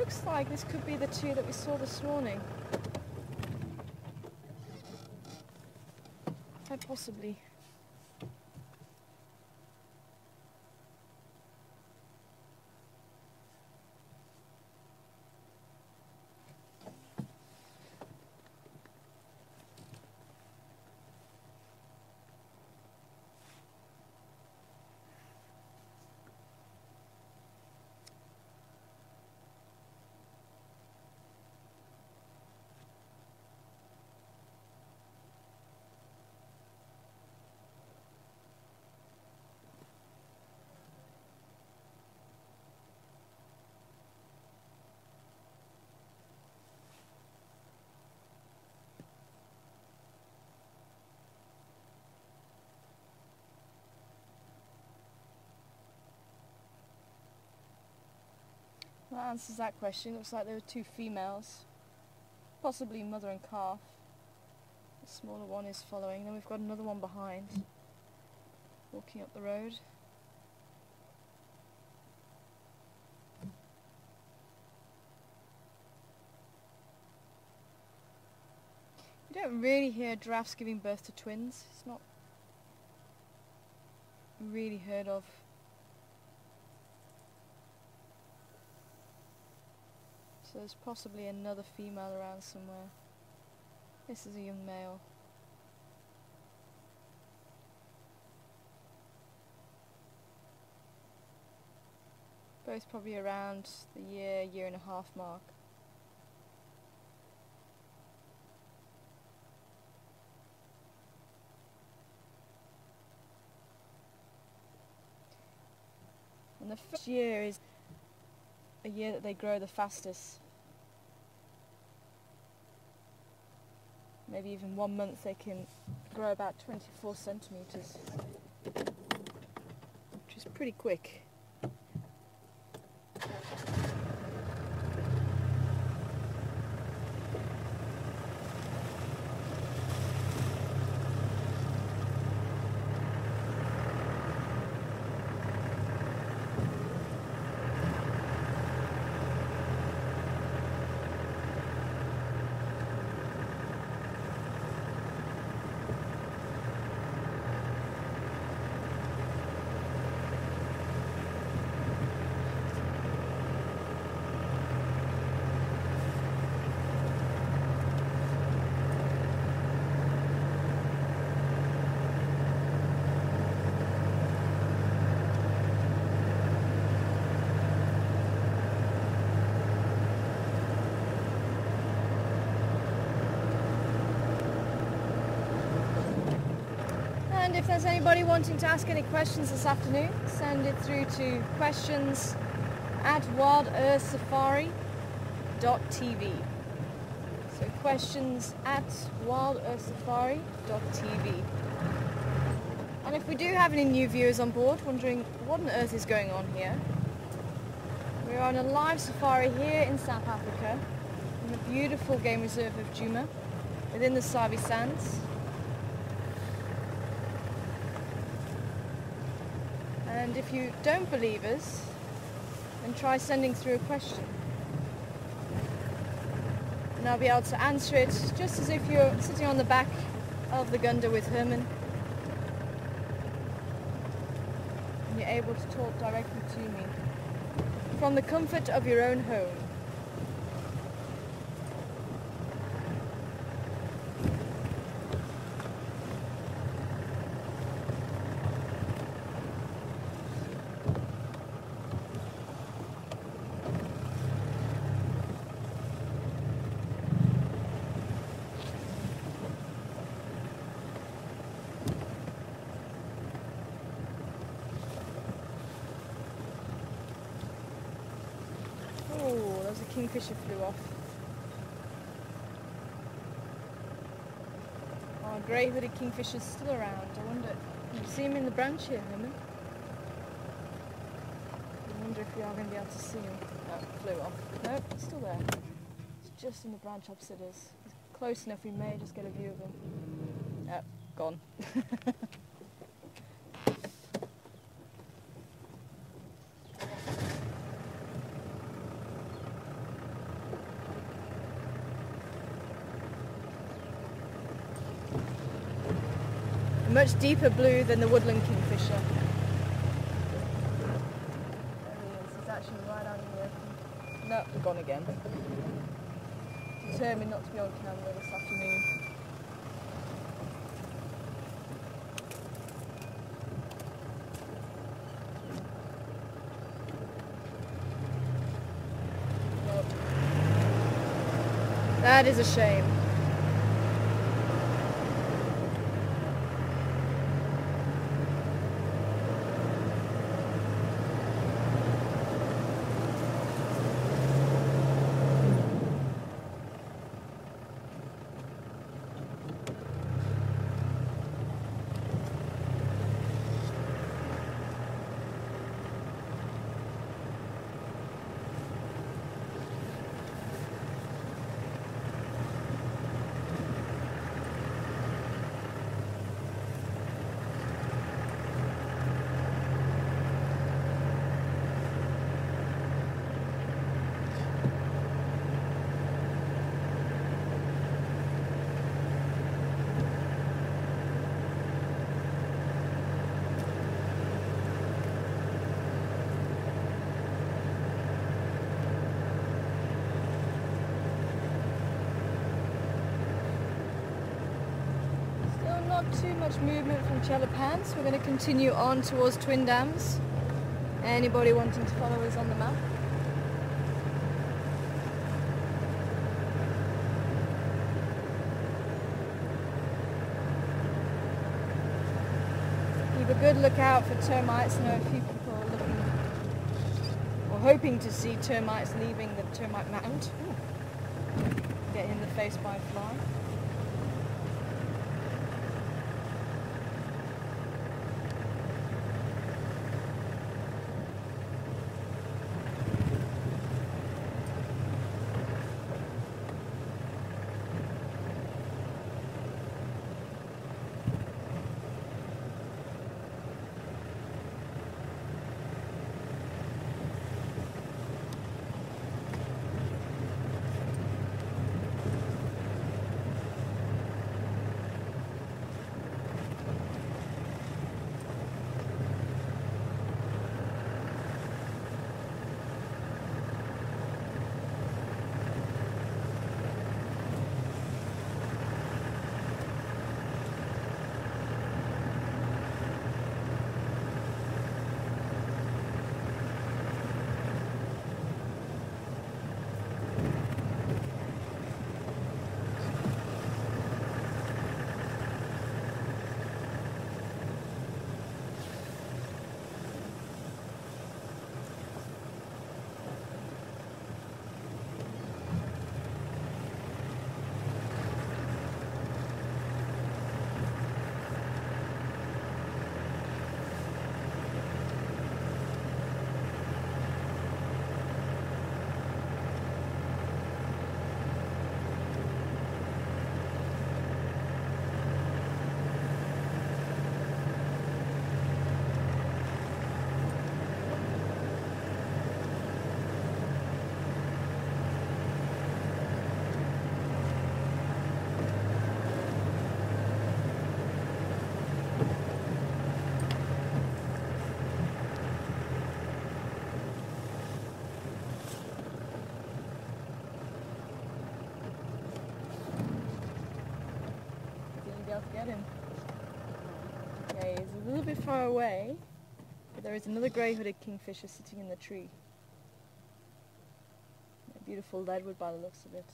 looks like this could be the two that we saw this morning. Quite possibly. That answers that question. Looks like there were two females, possibly mother and calf. The smaller one is following. Then we've got another one behind, walking up the road. You don't really hear giraffes giving birth to twins. It's not really heard of. So there's possibly another female around somewhere. This is a young male. Both probably around the year and a half mark. And the first year is a year that they grow the fastest. Maybe even 1 month they can grow about 24 centimetres, which is pretty quick. And if there's anybody wanting to ask any questions this afternoon, send it through to questions@wildearthsafari.tv. So questions@wildearthsafari.tv. And if we do have any new viewers on board wondering what on earth is going on here, we're on a live safari here in South Africa in the beautiful game reserve of Djuma within the Sabi Sands. And if you don't believe us, then try sending through a question. And I'll be able to answer it just as if you're sitting on the back of the Gunda with Herman. And you're able to talk directly to me from the comfort of your own home. Oh, there's a kingfisher flew off. Oh, grey-hooded kingfisher's still around. I wonder, can you see him in the branch here, Herman? I wonder if we are going to be able to see him. Oh, flew off. Nope, he's still there. He's just in the branch opposite us. He's close enough we may just get a view of him. Oh, gone. much deeper blue than the woodland kingfisher. There he is. He's actually right out in the open. No, we're gone again. Determined not to be on camera this afternoon. Nope. That is a shame. Not too much movement from Chelopans. We're going to continue on towards Twin Dams. Anybody wanting to follow us on the map? Keep a good lookout for termites. I know a few people are looking or hoping to see termites leaving the termite mound. Getting in the face by a fly. To get him. Okay, he's a little bit far away, but there is another grey-hooded kingfisher sitting in the tree. A beautiful leadwood by the looks of it.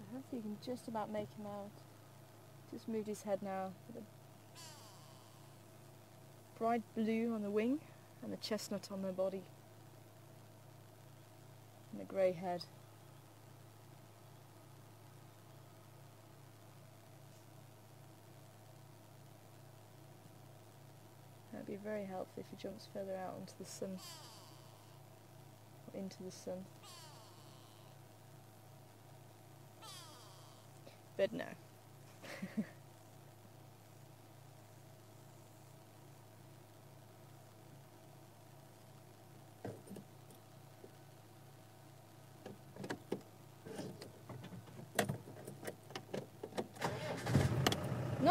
I hope you can just about make him out. Just moved his head now. Bright blue on the wing and the chestnut on the body and the grey head. That'd be very helpful if he jumps further out onto the sun or into the sun. But no.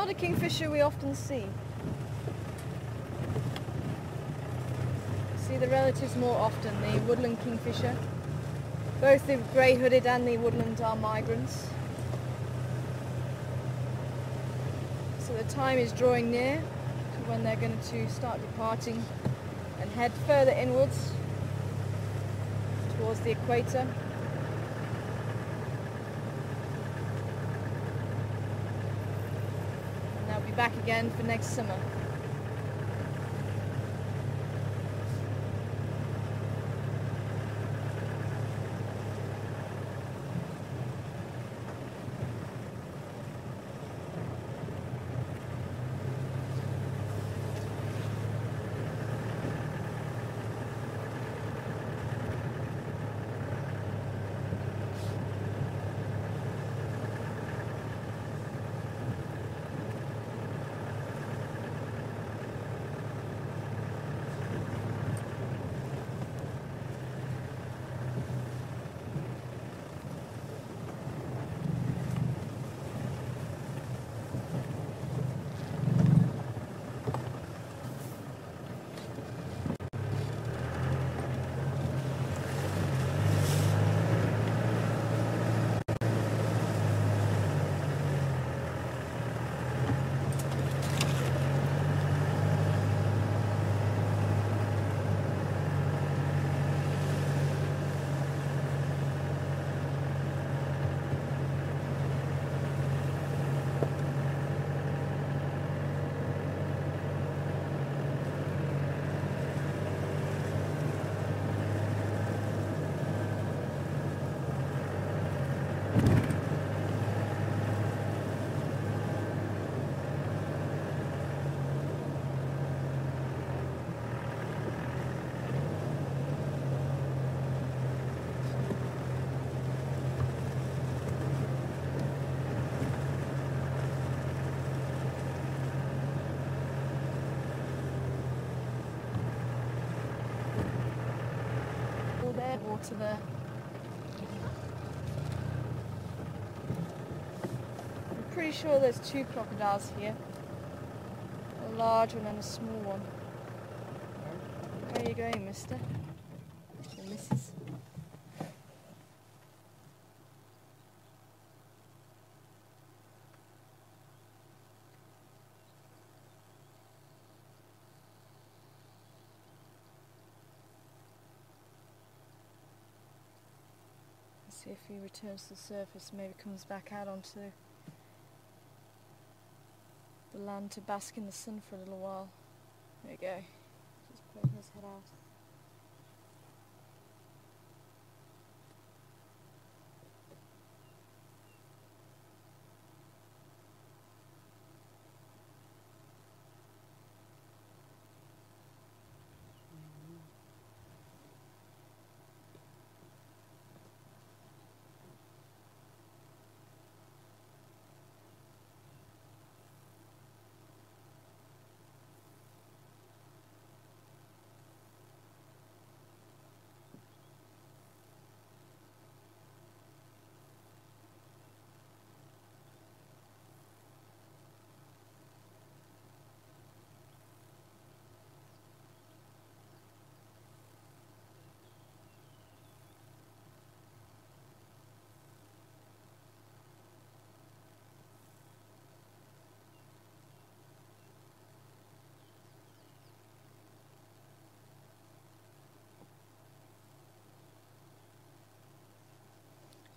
not a kingfisher we often see. See the relatives more often, the woodland kingfisher. Both the grey-hooded and the woodland are migrants. So the time is drawing near to when they're going to start departing and head further inwards towards the equator. And they'll be back again for next summer. Water there. I'm pretty sure there's two crocodiles here. A large one and a small one. Where are you going, mister? Or missus? See if he returns to the surface, maybe comes back out onto the land to bask in the sun for a little while. There you go. Just poking his head out.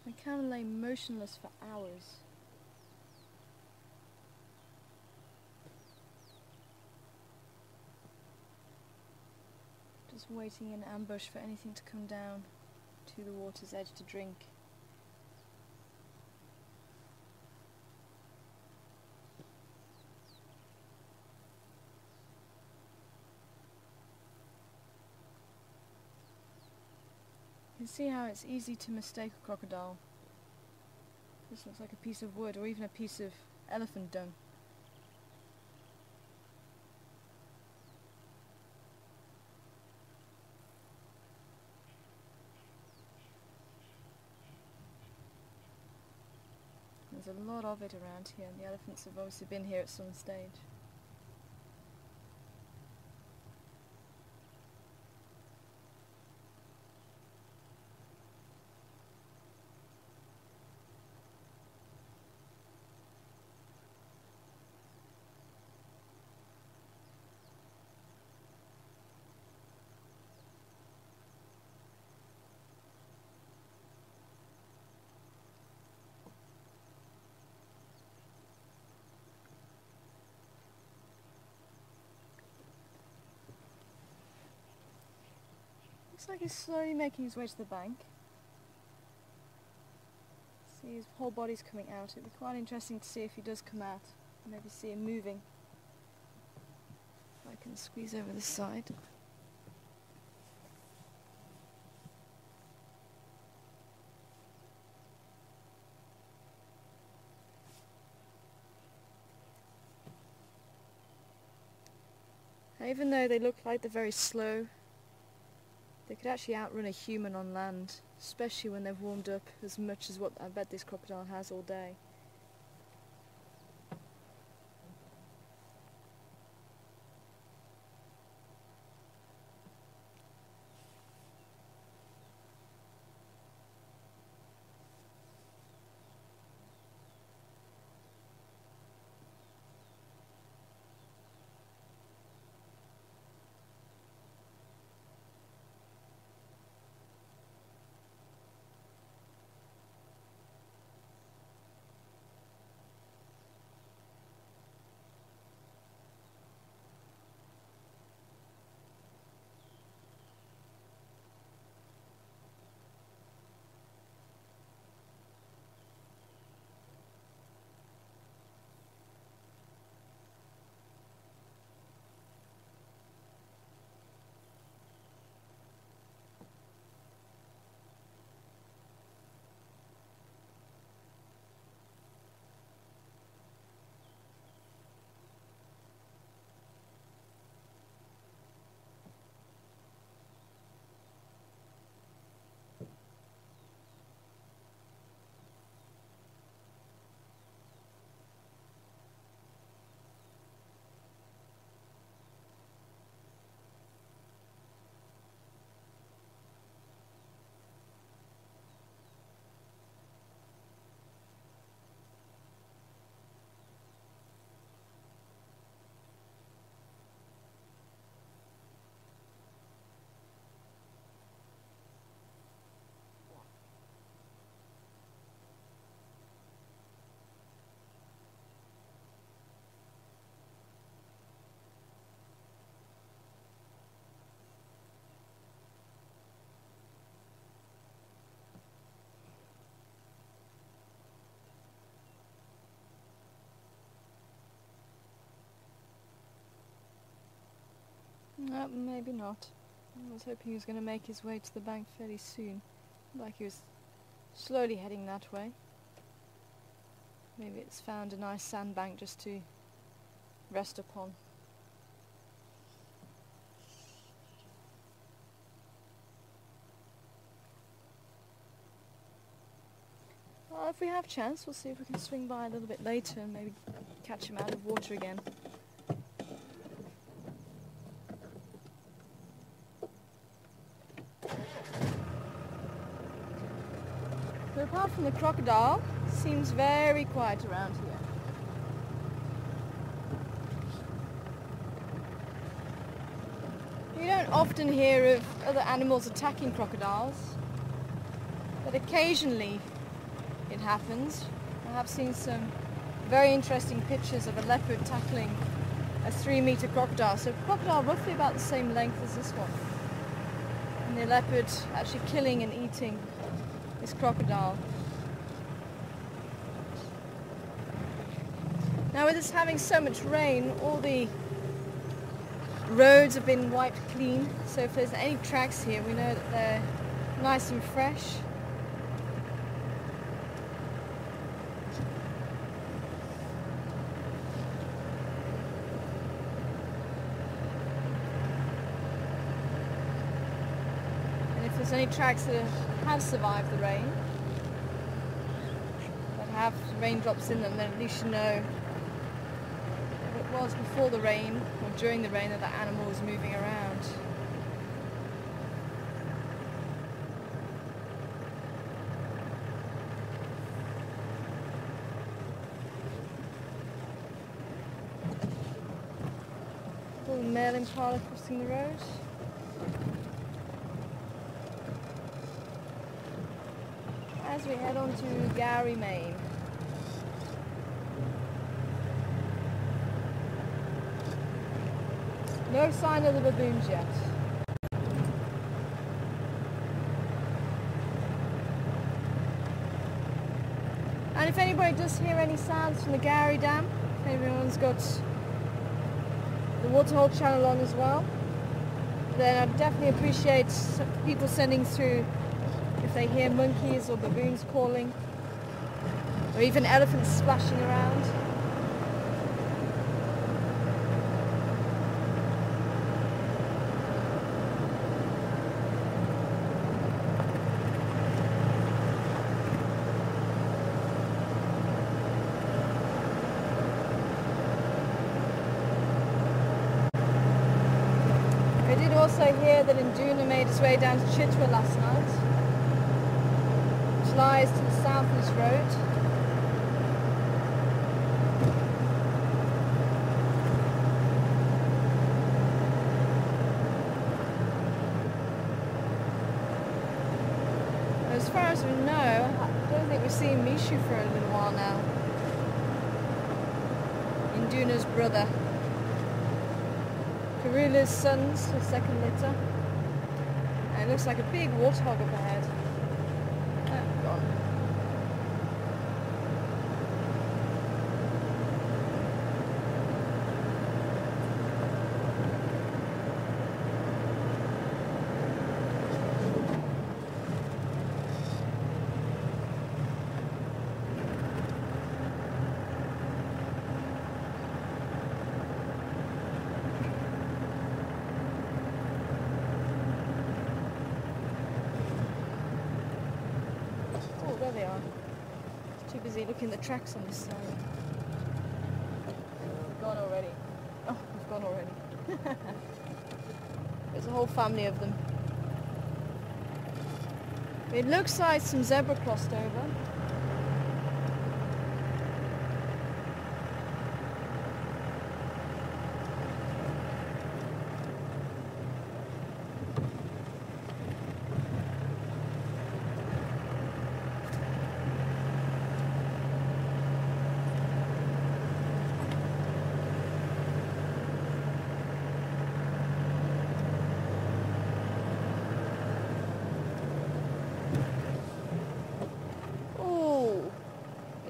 I can lay motionless for hours. Just waiting in ambush for anything to come down to the water's edge to drink. You can see how it's easy to mistake a crocodile. This looks like a piece of wood or even a piece of elephant dung. There's a lot of it around here, and the elephants have obviously been here at some stage. Looks like he's slowly making his way to the bank. See, his whole body's coming out. It'd be quite interesting to see if he does come out. Maybe see him moving. If I can squeeze over this side. Even though they look like they're very slow, they could actually outrun a human on land, especially when they've warmed up as much as what I bet this crocodile has all day. No, maybe not. I was hoping he was going to make his way to the bank fairly soon. Like he was slowly heading that way. Maybe it's found a nice sandbank just to rest upon. Well, if we have a chance, we'll see if we can swing by a little bit later and maybe catch him out of water again. But apart from the crocodile, it seems very quiet around here. You don't often hear of other animals attacking crocodiles, but occasionally it happens. I have seen some very interesting pictures of a leopard tackling a 3-meter crocodile, so a crocodile roughly about the same length as this one. And the leopard actually killing and eating this crocodile. Now with us having so much rain, all the roads have been wiped clean, so if there's any tracks here, we know that they're nice and fresh. And if there's any tracks that have survived the rain, that have raindrops in them, then at least you know if it was before the rain or during the rain that the animal was moving around. Little male impala crossing the road. As we head on to Gowrie, Maine. No sign of the baboons yet. And if anybody does hear any sounds from the Gowrie Dam, if anyone's got the waterhole channel on as well, then I'd definitely appreciate people sending through if they hear monkeys or baboons calling, or even elephants splashing around. I did also hear that Induna made its way down to Chitwa last night, which lies to the south of this road. As far as we know, I don't think we've seen Mishu for a little while now. Induna's brother. Karula's son's the second litter. And it looks like a big warthog up ahead. Oh, gone. There they are. Too busy looking at the tracks on this side. We've gone already. Oh, we've gone already. There's a whole family of them. It looks like some zebra crossed over.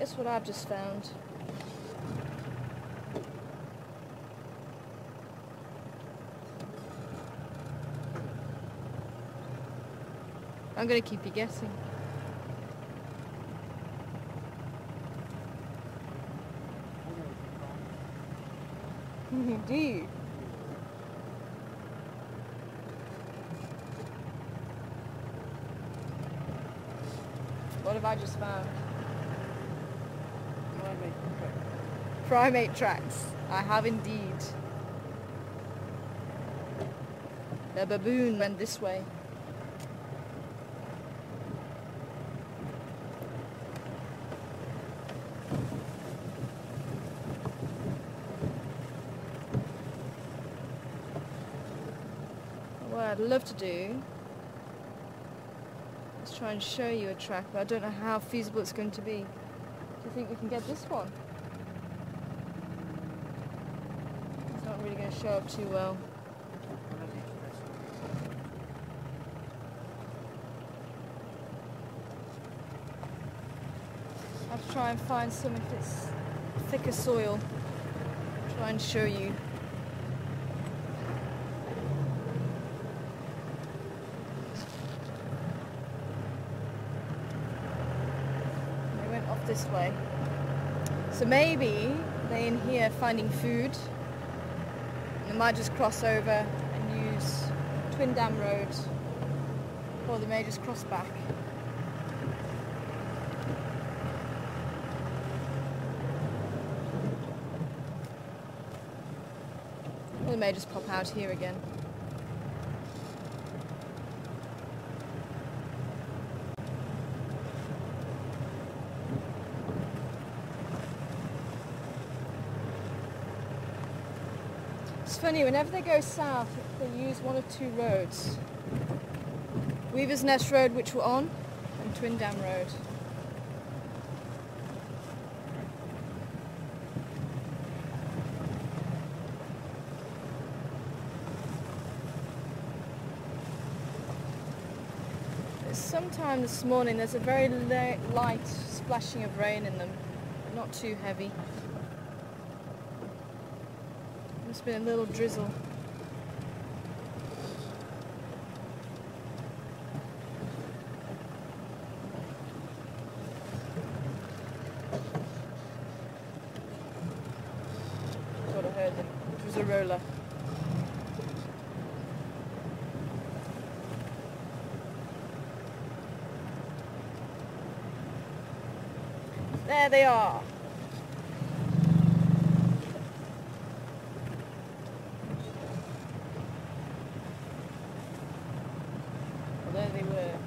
Guess what I've just found? I'm going to keep you guessing. Do you? What have I just found? Primate tracks. I have indeed. The baboon went this way. What I'd love to do is try and show you a track, but I don't know how feasible it's going to be. Do you think we can get this one? It's not really going to show up too well. I have to try and find some of this thicker soil. Try and show you. They went off this way. So maybe they're in here finding food. And they might just cross over and use Twin Dam Road, or they may just cross back. they may just pop out here again. It's funny, whenever they go south, they use one of two roads. Weaver's Nest Road, which we're on, and Twin Dam Road. Sometime this morning there's a very light splashing of rain in them, but not too heavy. Must have been a little drizzle. Thought I heard them. It was a roller. There they are. Well, there they were.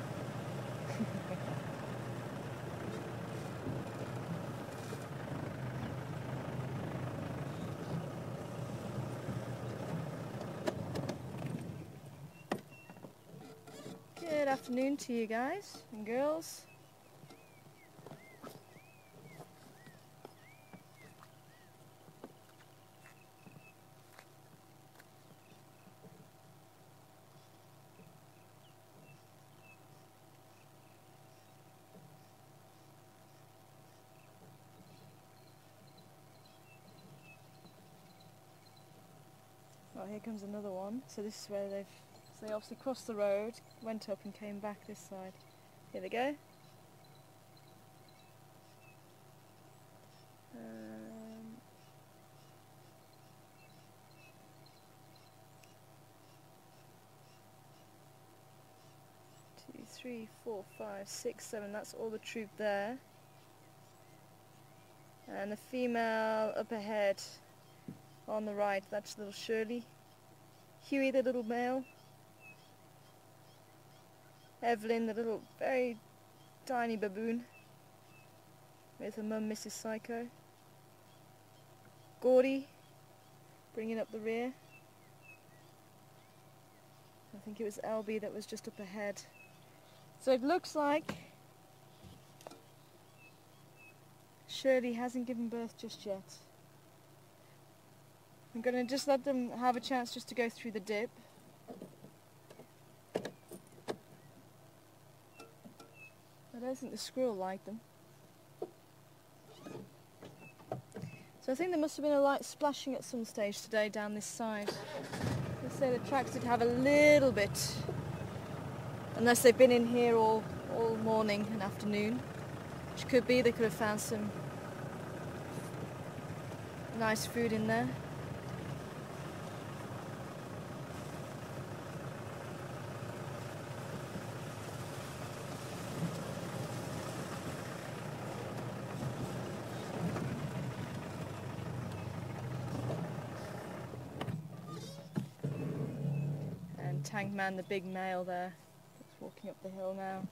Good afternoon to you guys and girls. Oh, here comes another one. So this is where they obviously crossed the road, went up and came back this side. Here they go. 2, 3, 4, 5, 6, 7. That's all the troop there. And the female up ahead on the right, that's little Shirley. Huey, the little male. Evelyn, the little very tiny baboon with her mum, Mrs. Psycho. Gowrie, bringing up the rear. I think it was Albie that was just up ahead. So it looks like Shirley hasn't given birth just yet. I'm going to just let them have a chance just to go through the dip. I don't think the squirrel liked them. So I think there must have been a light splashing at some stage today down this side. They say the tracks did have a little bit, unless they've been in here all morning and afternoon, which could be they could have found some nice food in there. Tank Man, the big male there, that's walking up the hill now.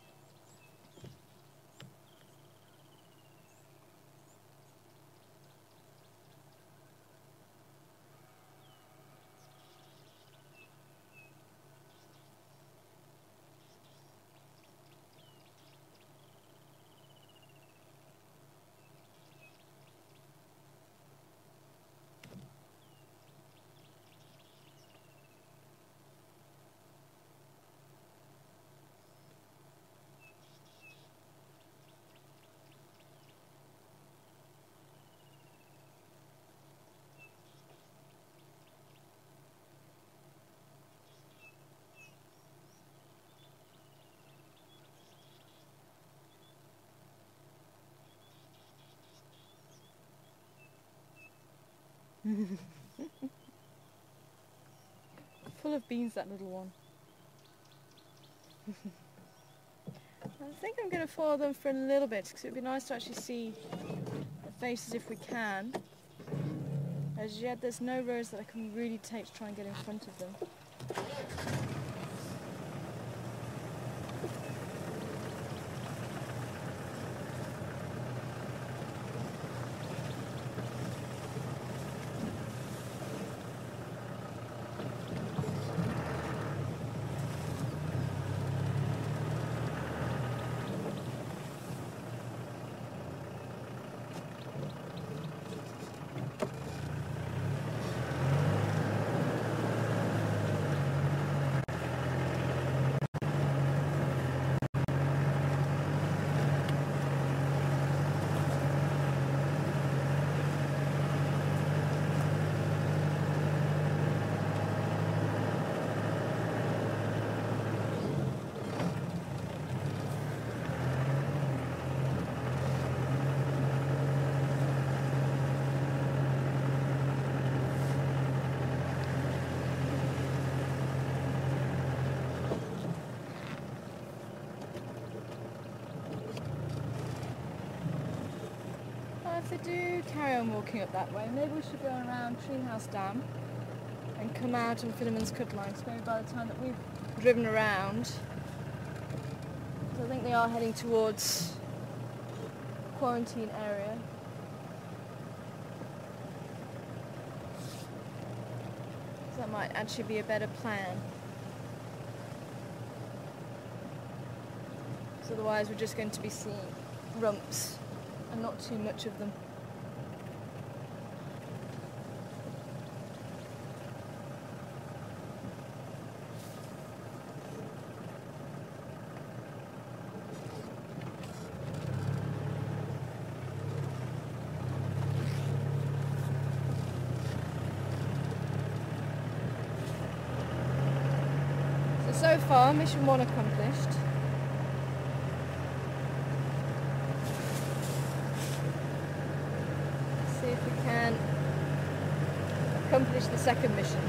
Full of beans, that little one. I think I'm going to follow them for a little bit because it would be nice to actually see the faces if we can. As yet, there's no roads that I can really take to try and get in front of them. If they do carry on walking up that way, maybe we should go around Treehouse Dam and come out on Finneman's Cut Line. So maybe by the time that we've driven around, because I think they are heading towards quarantine area. So that might actually be a better plan. Because otherwise we're just going to be seeing rumps and not too much of them. So far, mission 1 accomplished. Let's see if we can accomplish the second mission.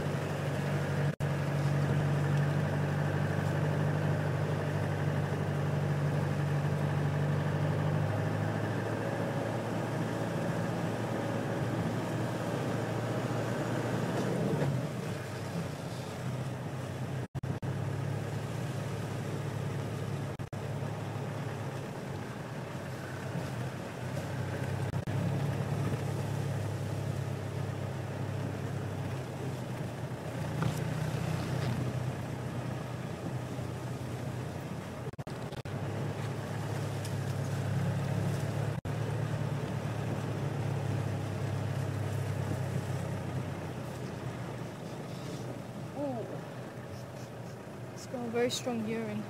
It's got a very strong urine.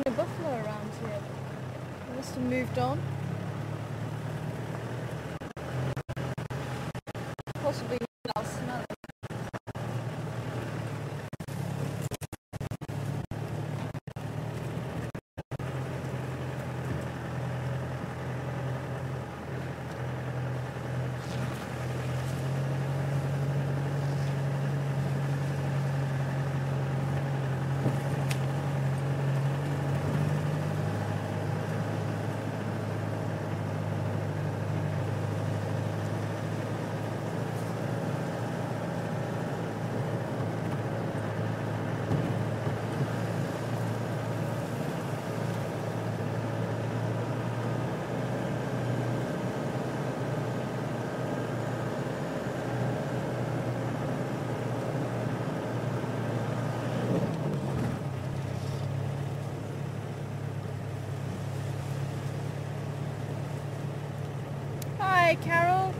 A buffalo around here. They must have moved on. Possibly without smelling. Hi Carol.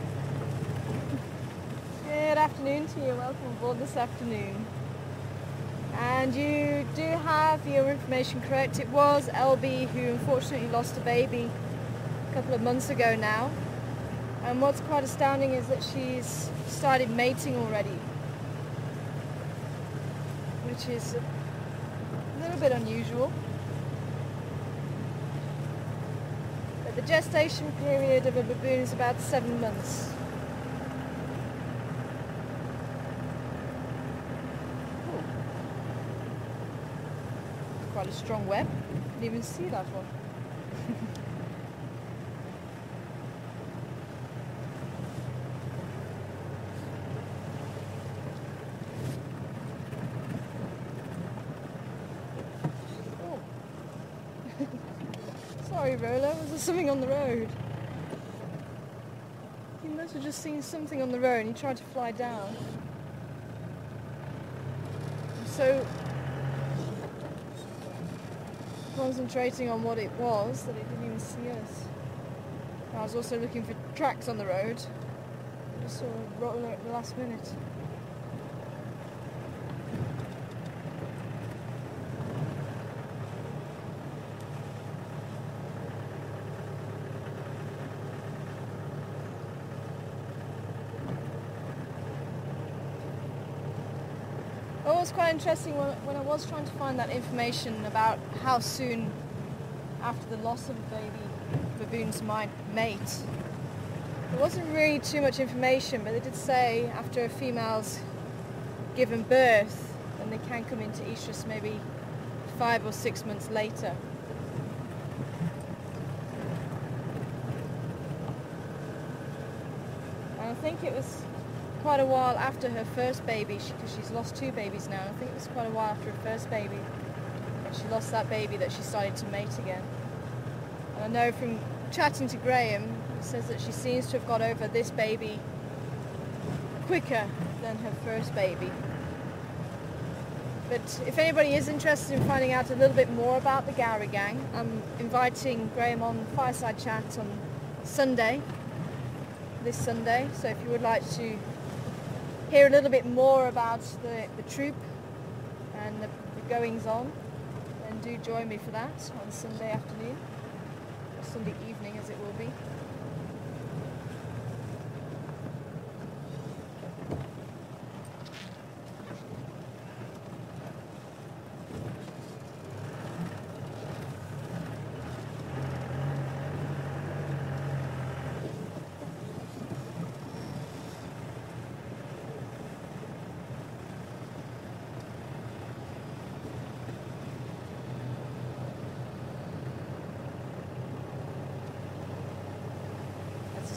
Good afternoon to you. Welcome aboard this afternoon. And you do have your information correct. It was LB who unfortunately lost a baby a couple of months ago now. And what's quite astounding is that she's started mating already, which is a little bit unusual. But the gestation period of a baboon is about 7 months. Ooh. Quite a strong web. Didn't even see that one. Sorry Rolo, was there something on the road? He must have just seen something on the road and he tried to fly down. I'm so concentrating on what it was that it didn't even see us. I was also looking for tracks on the road. I just saw a Rolo at the last minute. It was quite interesting when I was trying to find that information about how soon after the loss of a baby baboons might mate. There wasn't really too much information, but they did say after a female's given birth, then they can come into estrus maybe 5 or 6 months later. And I think it was quite a while after her first baby, because she's lost 2 babies now. I think it was quite a while after her first baby, when she lost that baby, that she started to mate again. And I know from chatting to Graham, he says that she seems to have got over this baby quicker than her first baby. But if anybody is interested in finding out a little bit more about the Gowrie gang, I'm inviting Graham on Fireside Chat on Sunday, this Sunday. So if you would like to hear a little bit more about the troop and the goings on, then do join me for that on Sunday afternoon, or Sunday evening as it will be.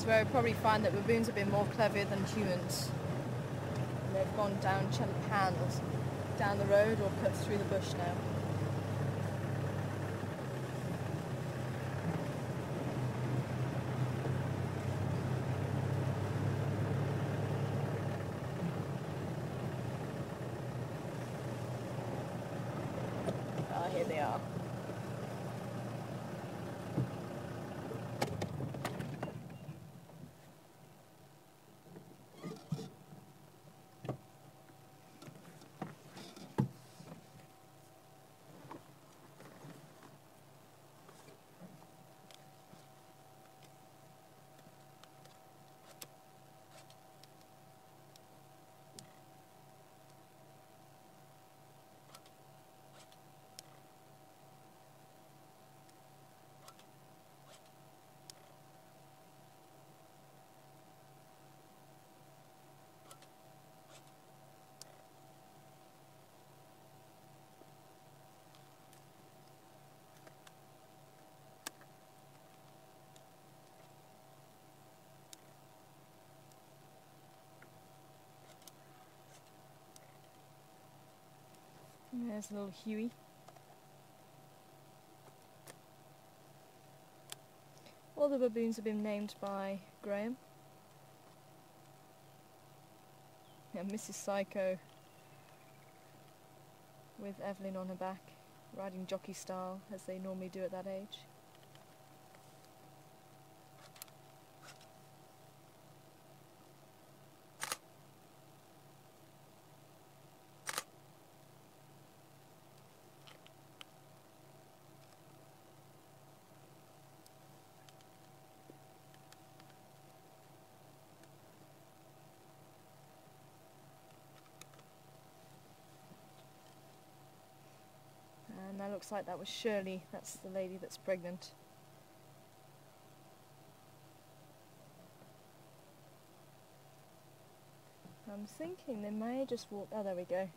Where I probably find that baboons have been more clever than humans. And they've gone down panels down the road or cut through the bush now. Ah, here they are. There's a little Huey. All the baboons have been named by Graham. And Mrs. Psycho with Evelyn on her back, riding jockey style as they normally do at that age. And that looks like that was Shirley. That's the lady that's pregnant. I'm thinking they may just walk... Oh, there we go.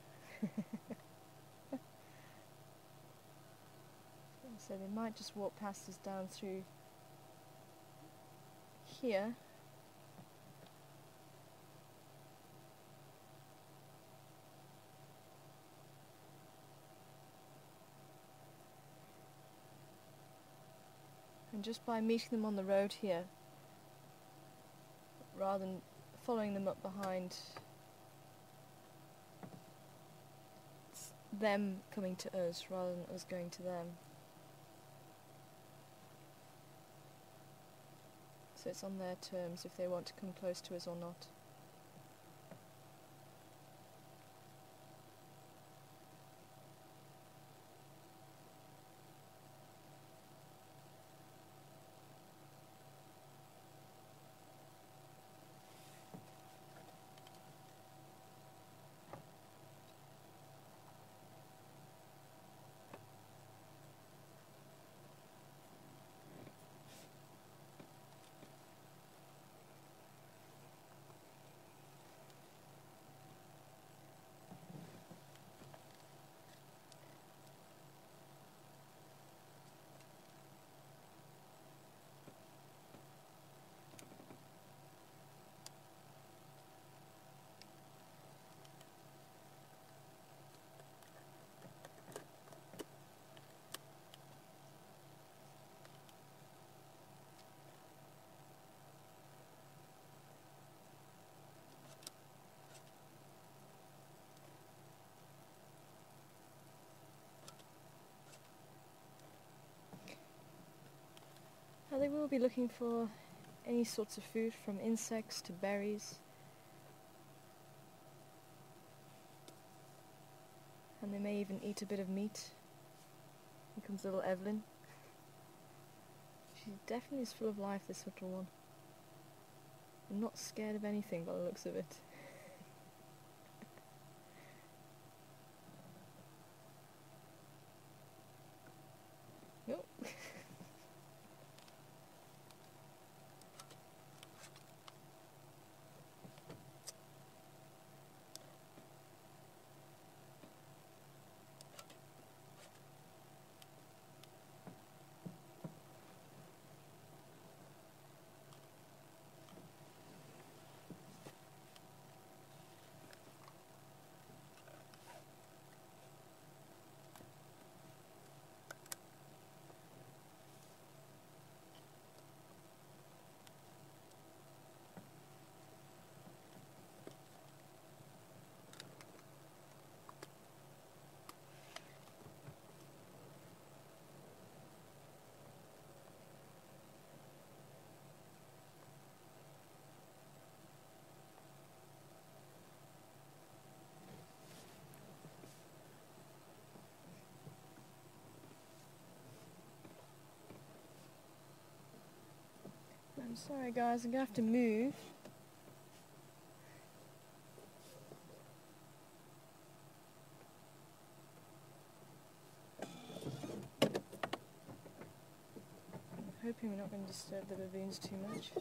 So they might just walk past us down through here. And just by meeting them on the road here, rather than following them up behind, it's them coming to us rather than us going to them. So it's on their terms if they want to come close to us or not. Now they will be looking for any sorts of food, from insects to berries. And they may even eat a bit of meat. Here comes little Evelyn. She definitely is full of life, this little one. I'm not scared of anything by the looks of it. Nope. I'm sorry guys, I'm gonna have to move. I'm hoping we're not going to disturb the baboons too much.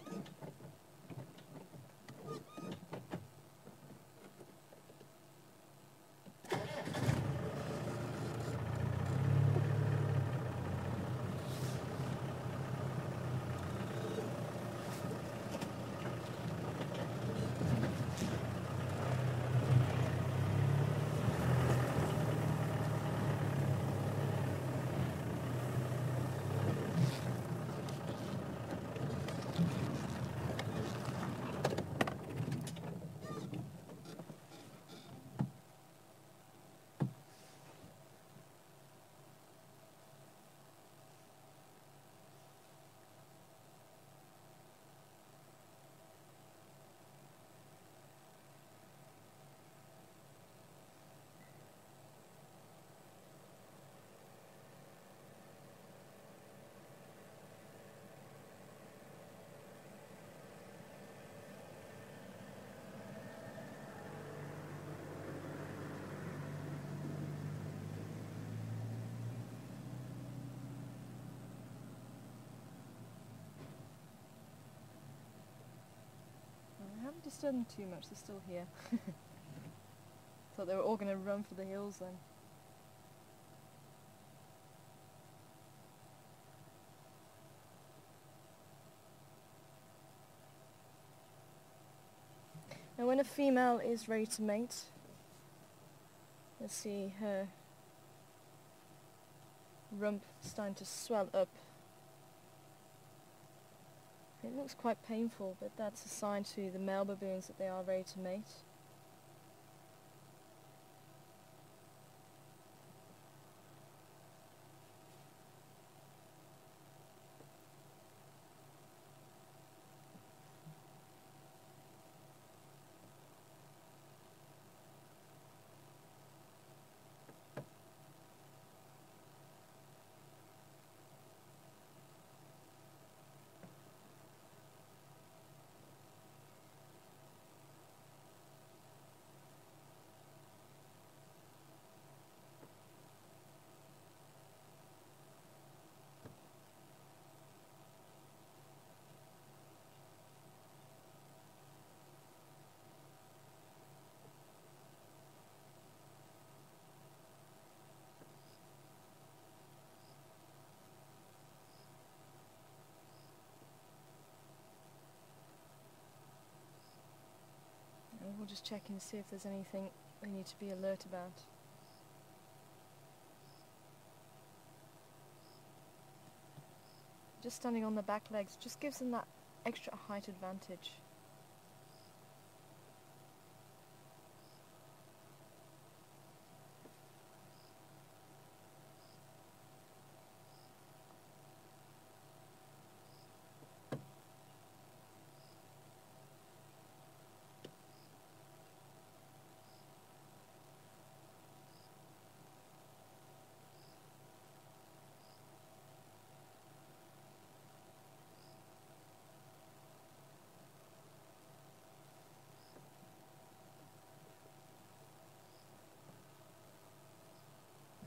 disturb them too much, they're still here. Thought they were all going to run for the hills then. Now when a female is ready to mate, let's see her rump starting to swell up. It looks quite painful, but that's a sign to the male baboons that they are ready to mate. And we'll just check and see if there's anything they need to be alert about. Just standing on the back legs just gives them that extra height advantage.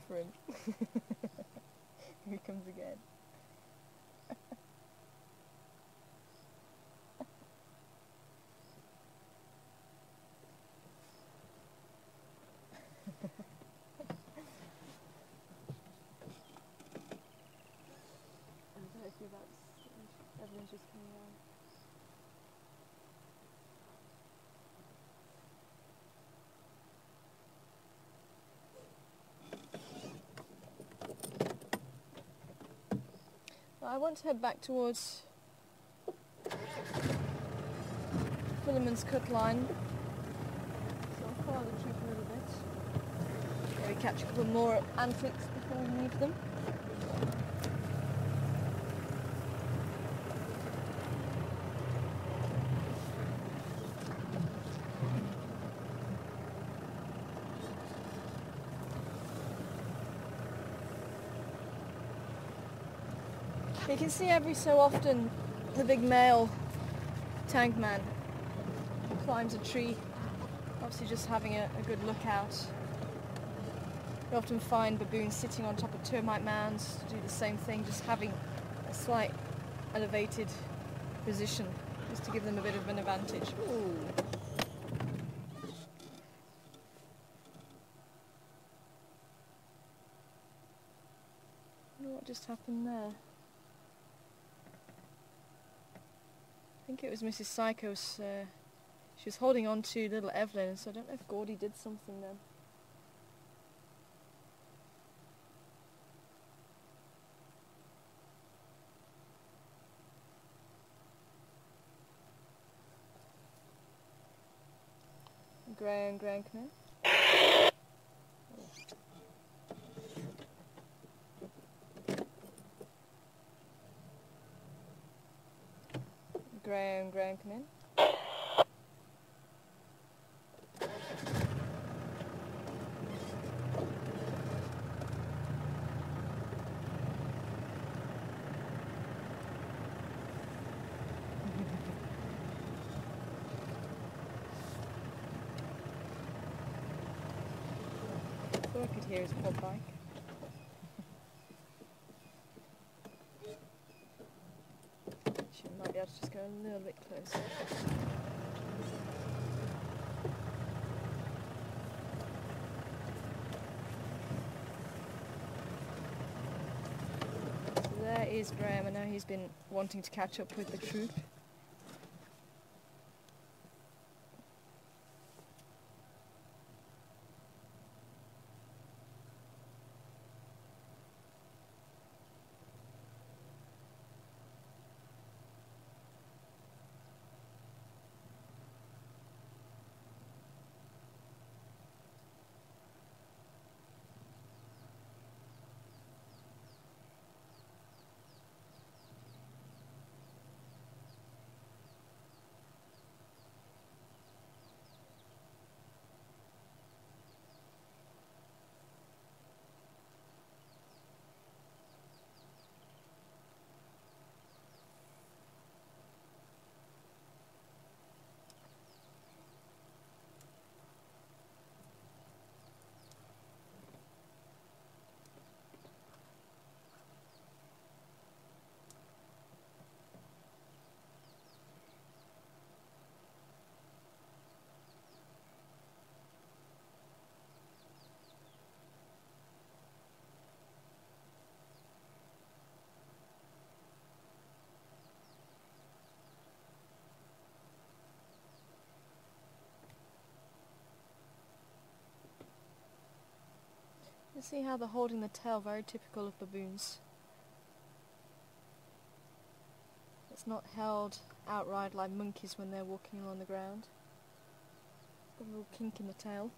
For him. Here he comes again. I don't know if you're about to, everyone's just coming around. I want to head back towards Fullerman's cut line, so I'll follow the troop a little bit. Maybe catch a couple more antics before we leave them. You can see every so often the big male tank man climbs a tree, obviously just having a good look out. You often find baboons sitting on top of termite mounds to do the same thing, just having a slight elevated position, just to give them a bit of an advantage. Ooh. I wonder what just happened there. I think it was Mrs. Psycho's, she was holding on to little Evelyn, so I don't know if Gowrie did something then. Graham, come in. Graham, come in. All I could hear is a bike. She might be able to just go a little bit closer. is Graham. I know he's been wanting to catch up with the troop. You see how they're holding the tail, very typical of baboons. It's not held outright like monkeys when they're walking along the ground. Got a little kink in the tail.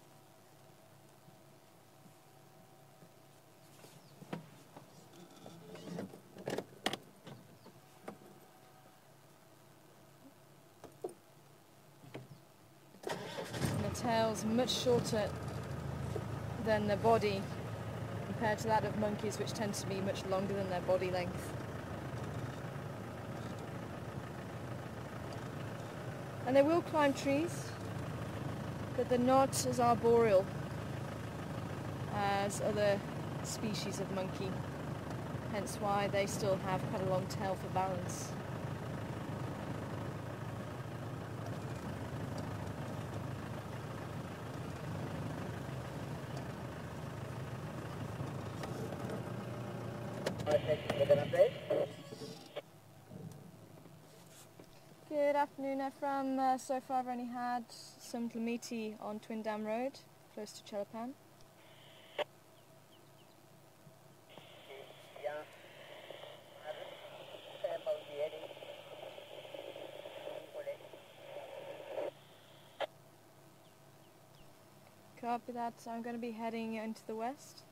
And the tail's much shorter than their body compared to that of monkeys, which tends to be much longer than their body length. And they will climb trees, but they're not as arboreal as other species of monkey, hence why they still have quite a long tail for balance. Good afternoon, Ephraim. So far I've only had some Dlamiti on Twin Dam Road, close to Chelapan. Copy that. So I'm going to be heading into the west.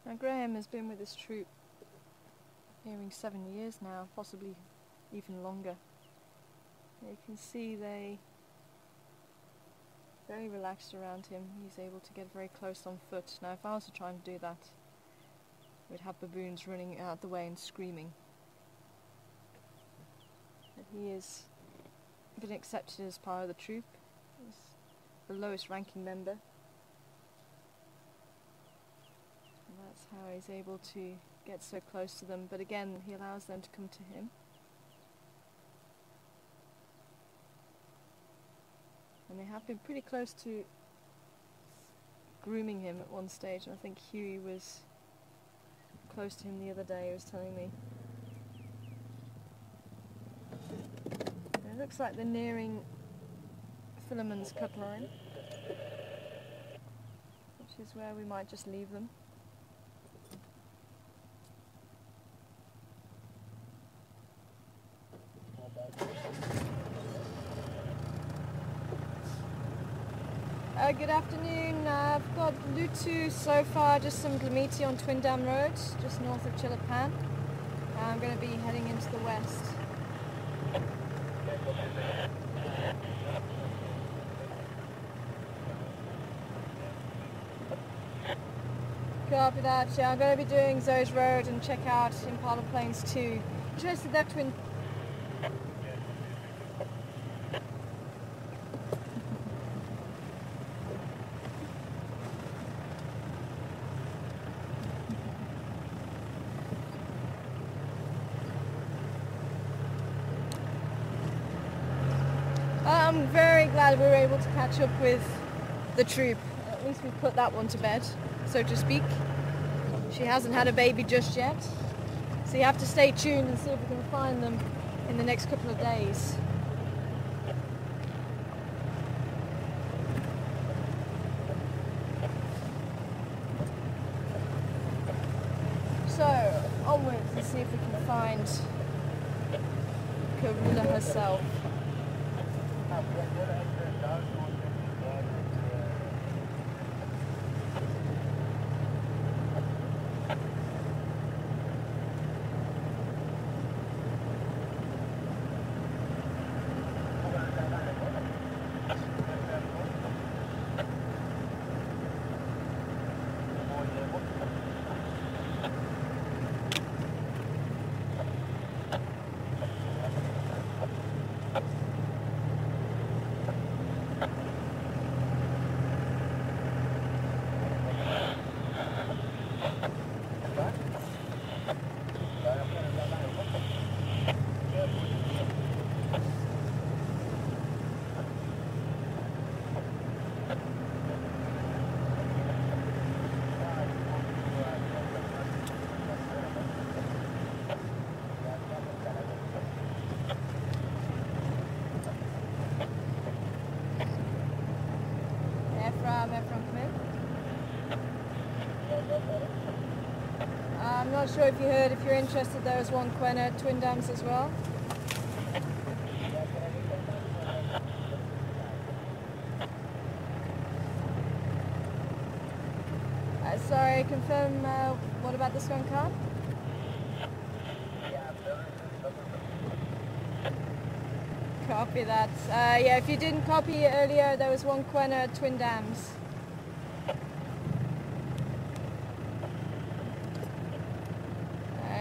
Now Graham has been with this troop nearing 7 years now, possibly even longer. You can see they very relaxed around him. He's able to get very close on foot. Now if I was to try and do that, we'd have baboons running out the way and screaming. But he has been accepted as part of the troop. He's the lowest ranking member. That's how he's able to get so close to them, but again he allows them to come to him. And they have been pretty close to grooming him at one stage, and I think Huey was close to him the other day, he was telling me. And it looks like they're nearing Philemon's cut line, which is where we might just leave them. Good afternoon. I've got Lutu so far, just some Dlamiti on Twin Dam Road, just north of Chelapan. I'm going to be heading into the west. Copy that. Yeah, I'm going to be doing Zoe's Road and check out Impala Plains too. Interested that twin. I'm very glad we were able to catch up with the troop. At least we put that one to bed, so to speak. She hasn't had a baby just yet. So you have to stay tuned and see if we can find them in the next couple of days. So, onwards and see if we can find Karula herself. I'm not sure if you heard, if you're interested, there was one Quena twin dams as well. Sorry, confirm, what about this one, Carl? Copy that. Yeah, if you didn't copy it earlier, there was one Quena twin dams.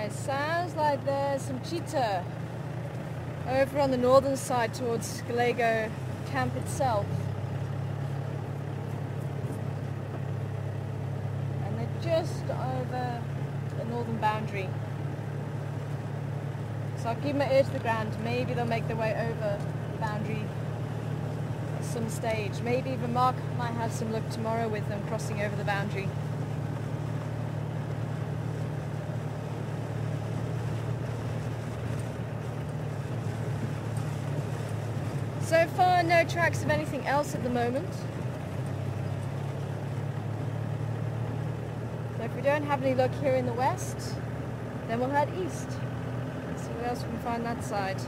It sounds like there's some cheetah over on the northern side towards Gallego camp itself. And they're just over the northern boundary. So I'll keep my ear to the ground. Maybe they'll make their way over the boundary at some stage. Maybe even Mark might have some luck tomorrow with them crossing over the boundary. So far, no tracks of anything else at the moment. So if we don't have any luck here in the west, then we'll head east. See what else we can find that side.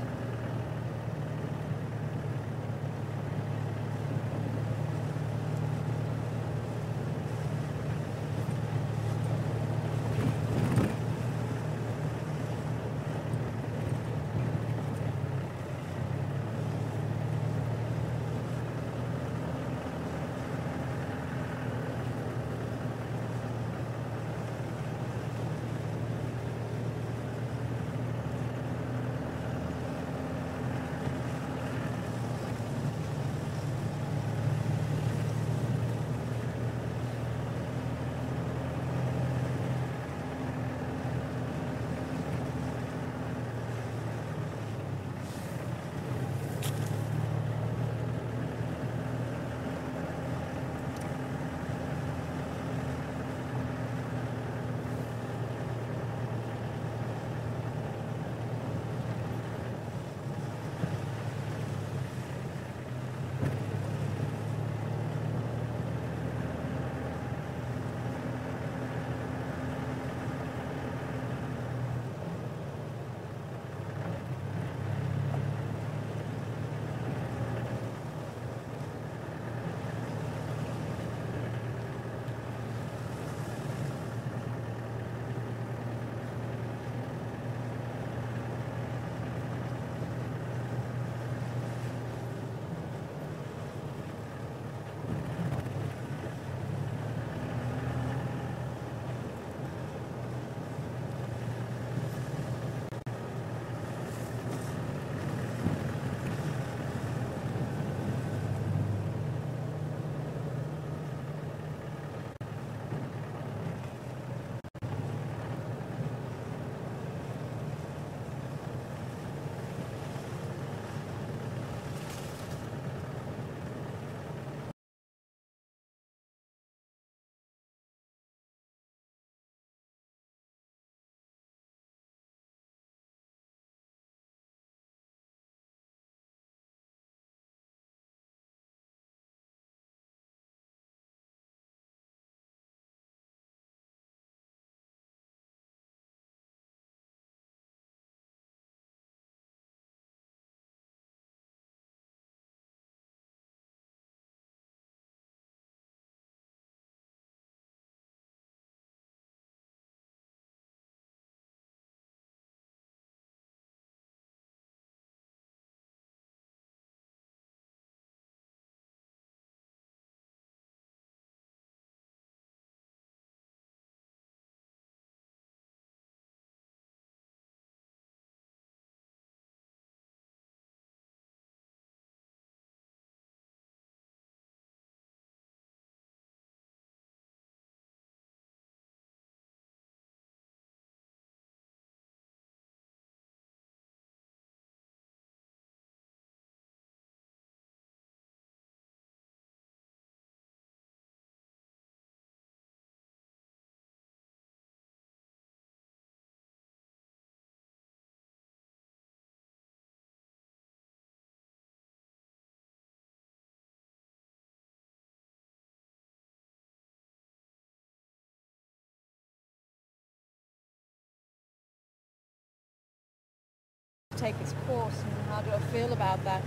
take its course, and how do I feel about that?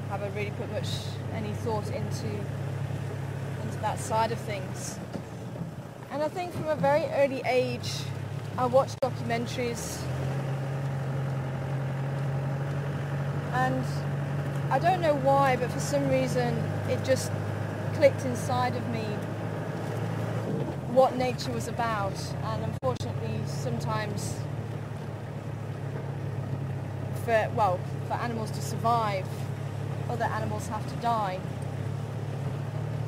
Have I really put any thought into that side of things? And I think from a very early age I watched documentaries, and I don't know why, but for some reason it just clicked inside of me what nature was about. And unfortunately sometimes for animals to survive, other animals have to die.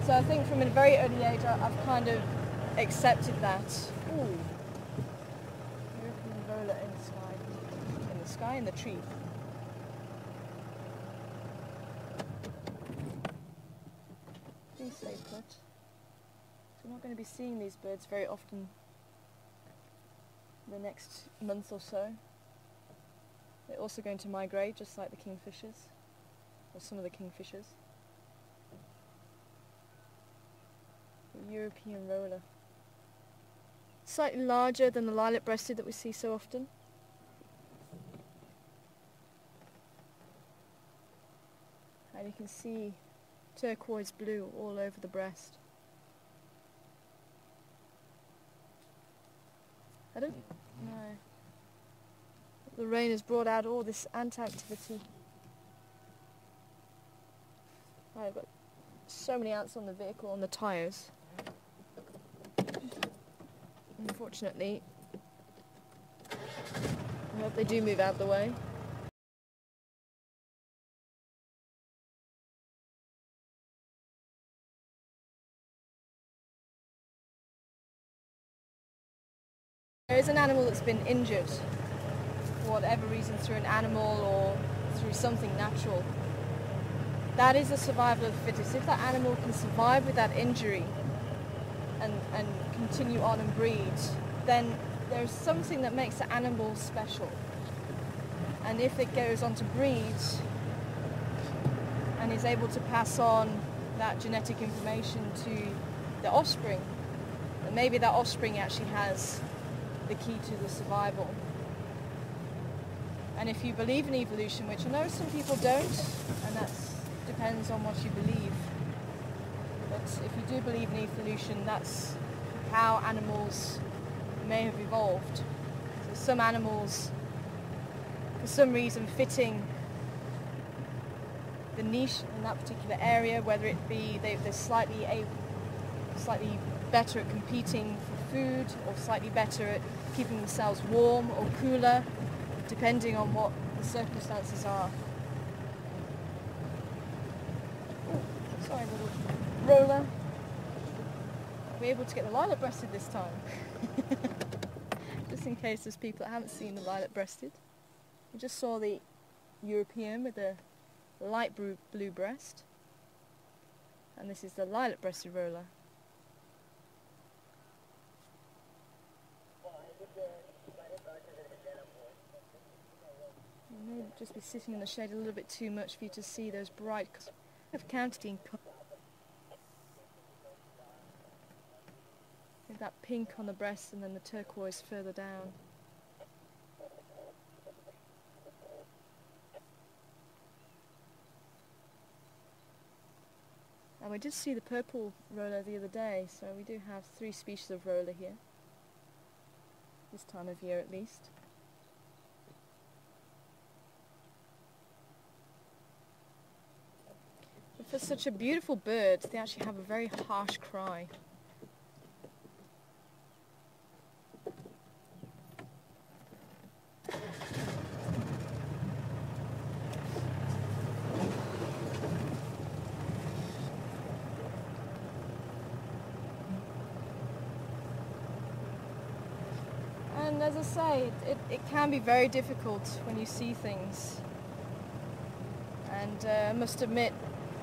So I think from a very early age I've kind of accepted that. Ooh. European roller in the sky. In the sky, in the tree. Please stay put. So we're not going to be seeing these birds very often in the next month or so. They're also going to migrate, just like the kingfishers, or some of the kingfishers. The European roller. Slightly larger than the lilac-breasted that we see so often. And you can see turquoise blue all over the breast. I don't know. The rain has brought out all this ant activity. I've got so many ants on the vehicle, on the tyres. Unfortunately, I hope they do move out of the way. There is an animal that's been injured, for whatever reason, through an animal or through something natural. That is the survival of the fittest. If that animal can survive with that injury and continue on and breed, then there's something that makes the animal special. And if it goes on to breed and is able to pass on that genetic information to the offspring, then maybe that offspring actually has the key to the survival. And if you believe in evolution, which I know some people don't, and that depends on what you believe, but if you do believe in evolution, that's how animals may have evolved. So some animals, for some reason, fitting the niche in that particular area, whether it be they're slightly better at competing for food, or slightly better at keeping themselves warm or cooler, depending on what the circumstances are. Oh, sorry, little roller. Are we able to get the lilac-breasted this time? Just in case there's people that haven't seen the lilac-breasted. We just saw the European with the light blue breast, and this is the lilac-breasted roller. You may just be sitting in the shade a little bit too much for you to see those bright colours. I've counted in that pink on the breast and then the turquoise further down. And we did see the purple roller the other day, so we do have 3 species of roller here, this time of year at least. But for such a beautiful bird, they actually have a very harsh cry. And as I say, it can be very difficult when you see things. And I must admit,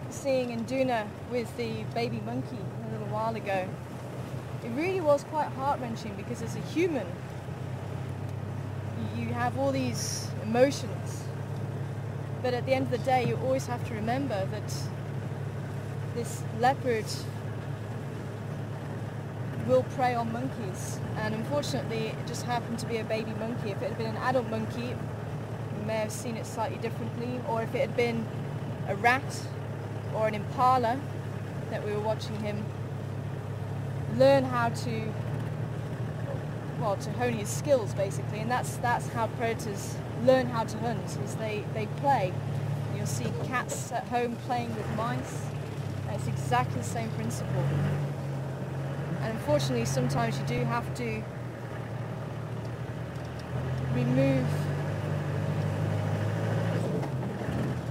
seeing Induna with the baby monkey a little while ago, it really was quite heart-wrenching, because as a human, you have all these emotions. But at the end of the day, you always have to remember that this leopard will prey on monkeys, and unfortunately it just happened to be a baby monkey. If it had been an adult monkey, may have seen it slightly differently, or if it had been a rat or an impala that we were watching him learn how to, well, to hone his skills basically. And that's how predators learn how to hunt, is they play. You'll see cats at home playing with mice, and it's exactly the same principle. And unfortunately sometimes you do have to remove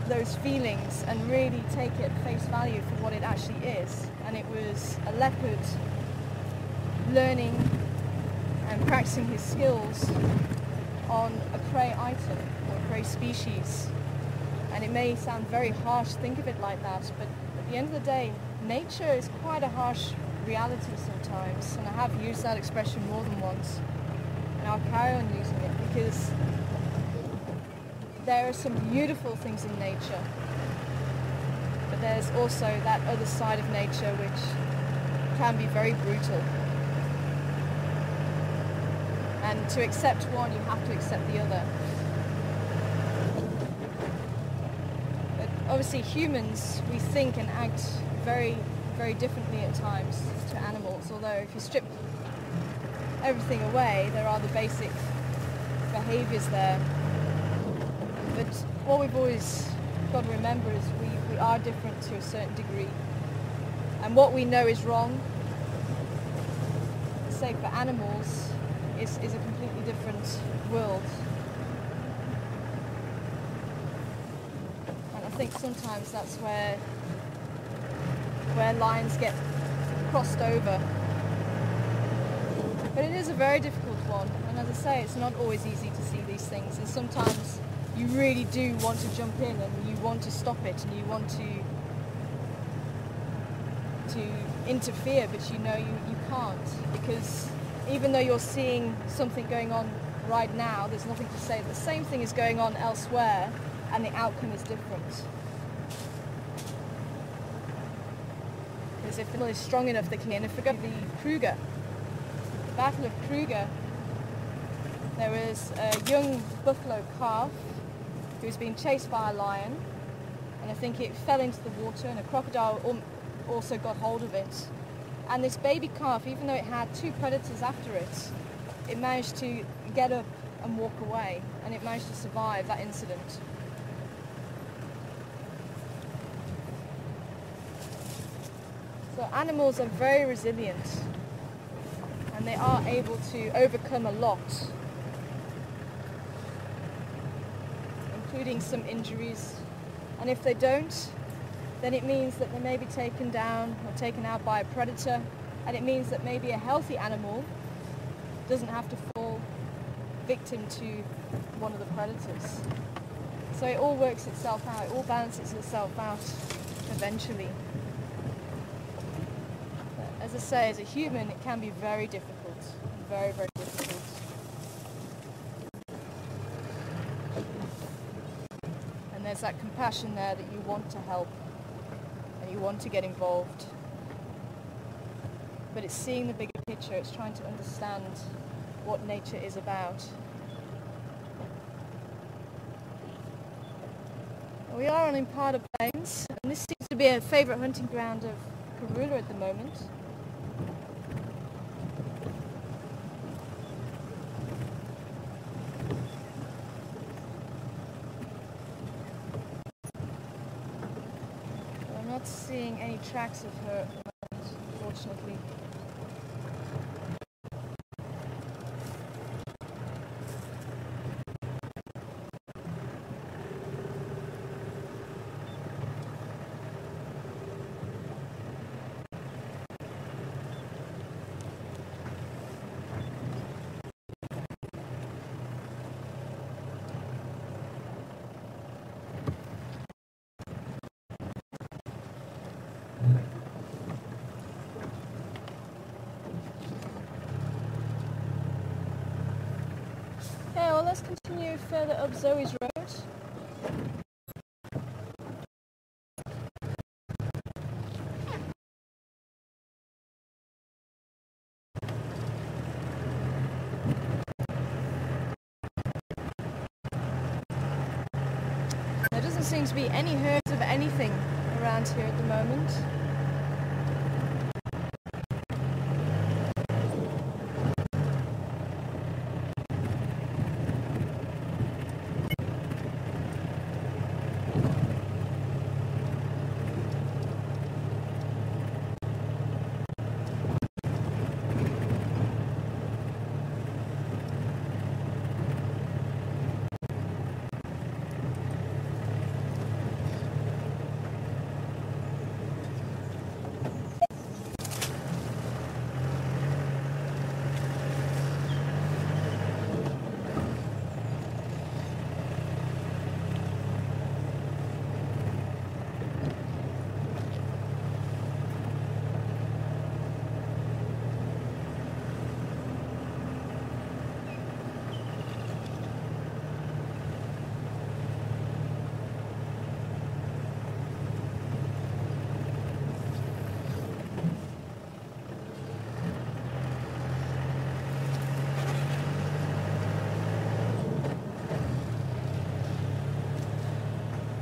those feelings and really take it at face value for what it actually is. And it was a leopard learning and practicing his skills on a prey item or a prey species. And it may sound very harsh to think of it like that, but at the end of the day, nature is quite a harsh reality sometimes, and I have used that expression more than once, and I'll carry on using it because there are some beautiful things in nature, but there's also that other side of nature which can be very brutal. And to accept one, you have to accept the other. But obviously humans, we think and act very, very differently at times to animals, although if you strip everything away, there are the basic behaviours there. But what we've always got to remember is we are different to a certain degree. And what we know is wrong, say for animals, is a completely different world. And I think sometimes that's where lines get crossed over. But it is a very difficult one, and as I say, it's not always easy to see these things, and sometimes you really do want to jump in and you want to stop it and you want to interfere, but you know you can't, because even though you're seeing something going on right now, there's nothing to say the same thing is going on elsewhere and the outcome is different. Because if the animal is strong enough, they can interfere. The Kruger, the Battle of Kruger, there was a young buffalo calf who was being chased by a lion, and I think it fell into the water, and a crocodile also got hold of it. And this baby calf, even though it had two predators after it, it managed to get up and walk away, and it managed to survive that incident. So animals are very resilient, and they are able to overcome a lot, including some injuries. And if they don't, then it means that they may be taken down or taken out by a predator, and it means that maybe a healthy animal doesn't have to fall victim to one of the predators. So it all works itself out, it all balances itself out eventually. But as I say, as a human, it can be very difficult, very, very difficult. And there's that compassion there that you want to help, you want to get involved, but it's seeing the bigger picture, it's trying to understand what nature is about. We are on Impala Plains, and this seems to be a favourite hunting ground of Karula at the moment. Not seeing any tracks of her at the moment, unfortunately. Okay, well, let's continue further up Zoe's Road. doesn't seem to be any herds of anything around here at the moment.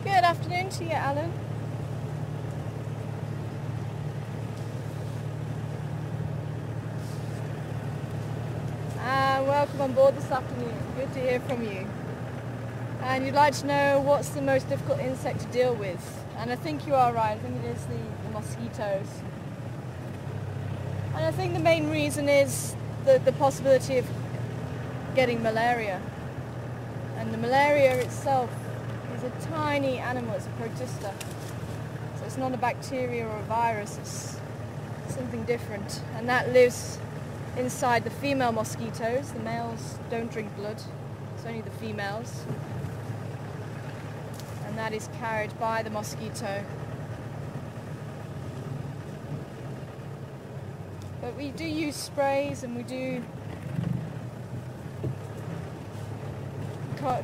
Good afternoon to you, Alan. And welcome on board this afternoon. Good to hear from you. And you'd like to know what's the most difficult insect to deal with. And I think you are right. I think it is the mosquitoes. And I think the main reason is the possibility of getting malaria. And the malaria itself is a tiny animal, it's a protista. So it's not a bacteria or a virus, it's something different. And that lives inside the female mosquitoes. The males don't drink blood, it's only the females. And that is carried by the mosquito. But we do use sprays and we do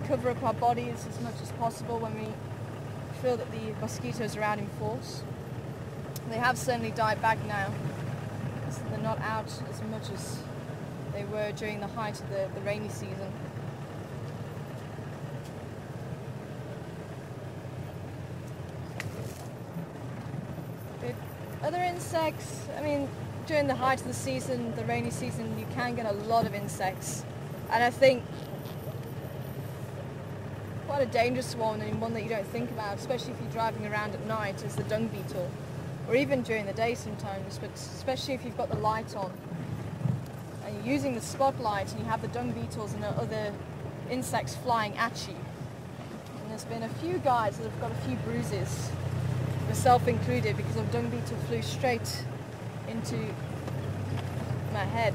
cover up our bodies as much as possible when we feel that the mosquitoes are out in force. They have certainly died back now, so they're not out as much as they were during the height of the rainy season. But other insects, I mean, during the height of the season, the rainy season, you can get a lot of insects, and I think quite a dangerous one, and one that you don't think about, especially if you're driving around at night, is the dung beetle, or even during the day sometimes, but especially if you've got the light on and you're using the spotlight and you have the dung beetles and other insects flying at you. And there's been a few guys that have got a few bruises, myself included, because a dung beetle flew straight into my head,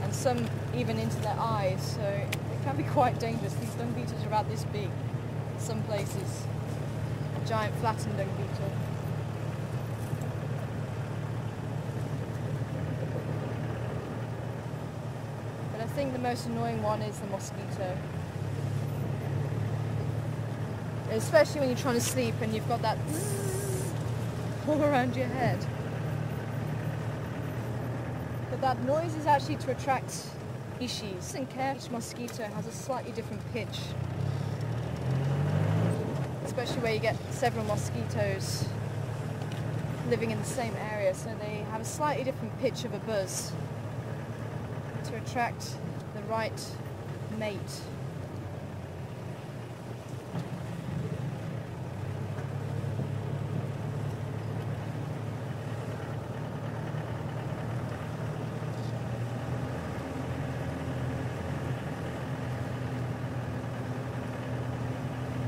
and some even into their eyes, so it can be quite dangerous. These dung beetles are about this big in some places. A giant flattened dung beetle. But I think the most annoying one is the mosquito. Especially when you're trying to sleep and you've got that all around your head. But that noise is actually to attract species, and each mosquito has a slightly different pitch, especially where you get several mosquitoes living in the same area, so they have a slightly different pitch of a buzz to attract the right mate.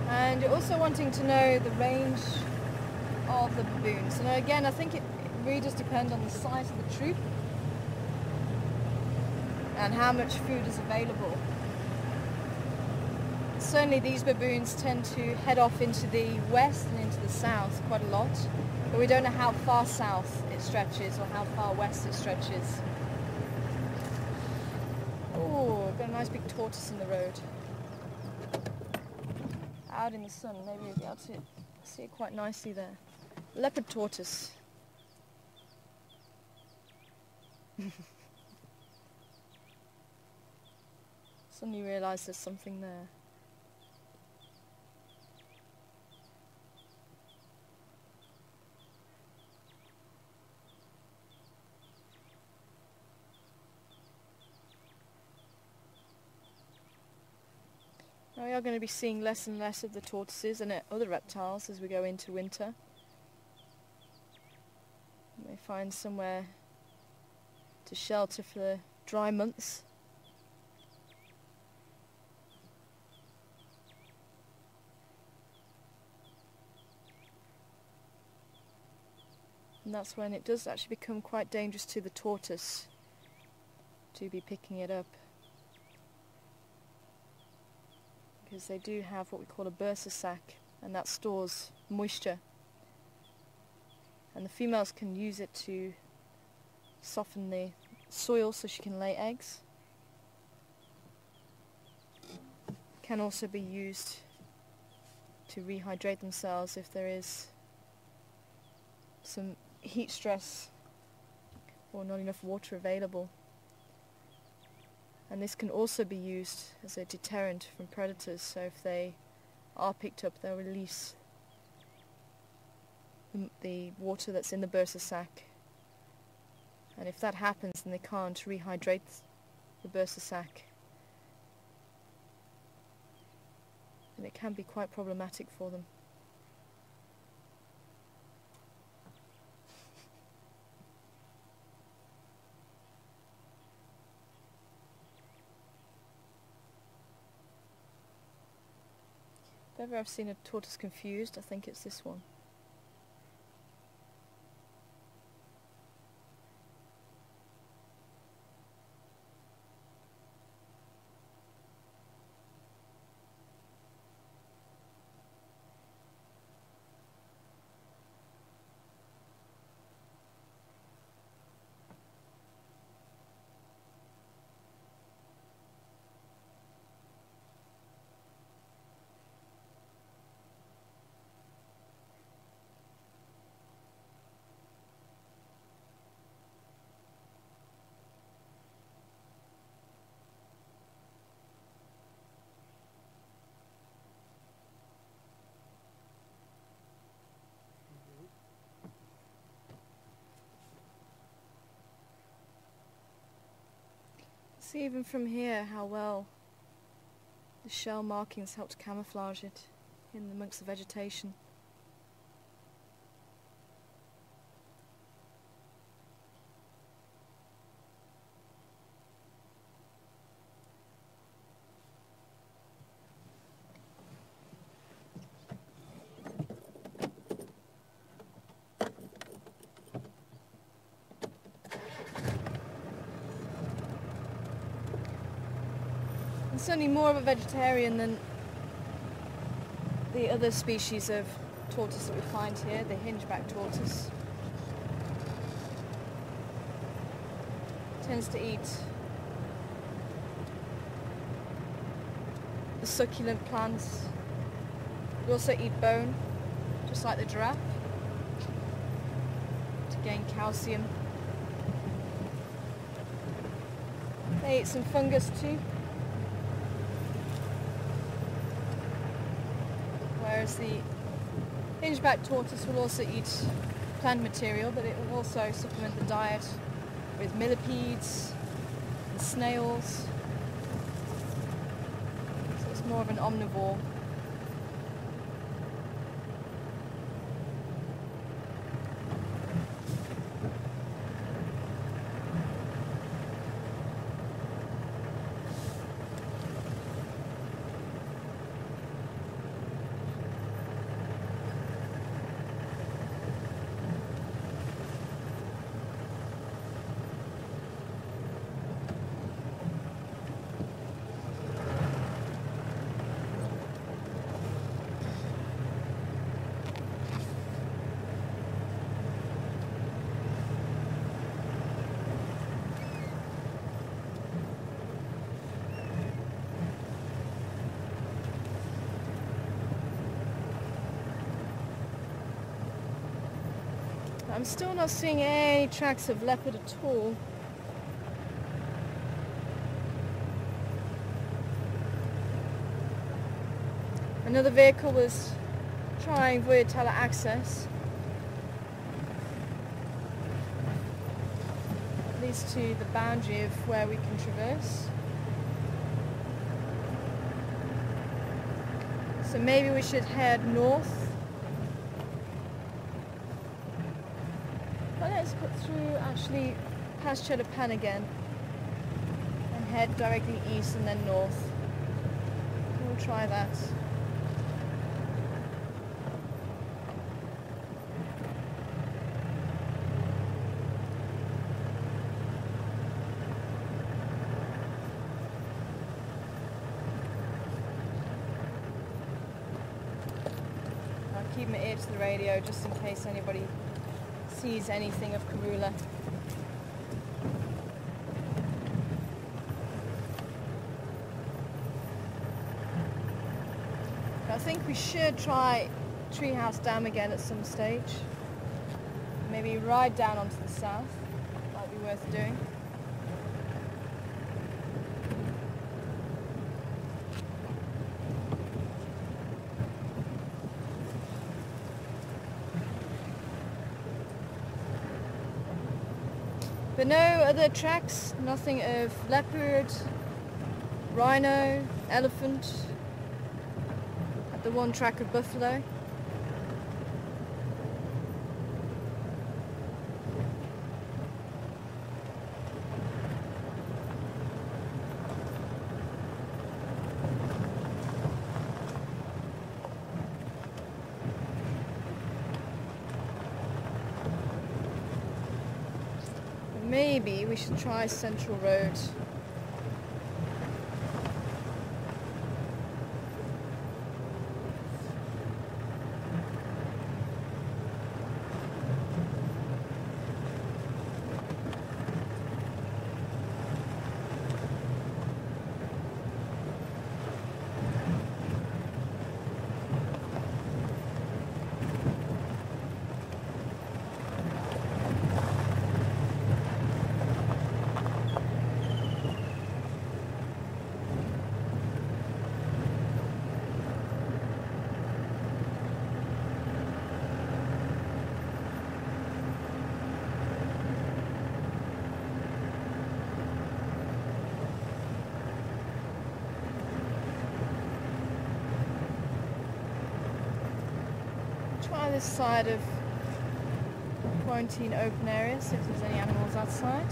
And you're also wanting to know the range of the baboons. And again, I think it really does depend on the size of the troop and how much food is available. Certainly these baboons tend to head off into the west and into the south quite a lot, but we don't know how far south it stretches or how far west it stretches. Oh, got a nice big tortoise in the road. Out in the sun, maybe we'll be able to see it quite nicely there. Leopard tortoise. Suddenly realise there's something there. We are going to be seeing less and less of the tortoises and other reptiles as we go into winter. We may find somewhere to shelter for the dry months. And that's when it does actually become quite dangerous to the tortoise to be picking it up, because they do have what we call a bursa sac, and that stores moisture, and the females can use it to soften the soil so she can lay eggs. Can also be used to rehydrate themselves if there is some heat stress or not enough water available. And this can also be used as a deterrent from predators, so if they are picked up, they'll release the water that's in the bursa sac, and if that happens then they can't rehydrate the bursa sac, and it can be quite problematic for them. If ever I've seen a tortoise confused, I think it's this one. See even from here how well the shell markings help to camouflage it in amongst the vegetation. I'm certainly more of a vegetarian than the other species of tortoise that we find here, the hingeback tortoise. Tends to eat the succulent plants. We also eat bone, just like the giraffe, to gain calcium. They eat some fungus too. Whereas the hingeback tortoise will also eat plant material, but it will also supplement the diet with millipedes and snails. So it's more of an omnivore. I'm still not seeing any tracks of leopard at all. Another vehicle was trying Voyatella access. It leads to the boundary of where we can traverse. So maybe we should head north. But let's cut through actually past Cheddar Pan again and head directly east and then north. We'll try that. I'll keep my ear to the radio just in case anybody sees anything of Karula. I think we should try Treehouse Dam again at some stage. Maybe ride down onto the south. Might be worth doing. But no other tracks, nothing of leopard, rhino, elephant, at the one track of buffalo. Maybe we should try Central Road. Try this side of quarantine open area, see if there's any animals outside.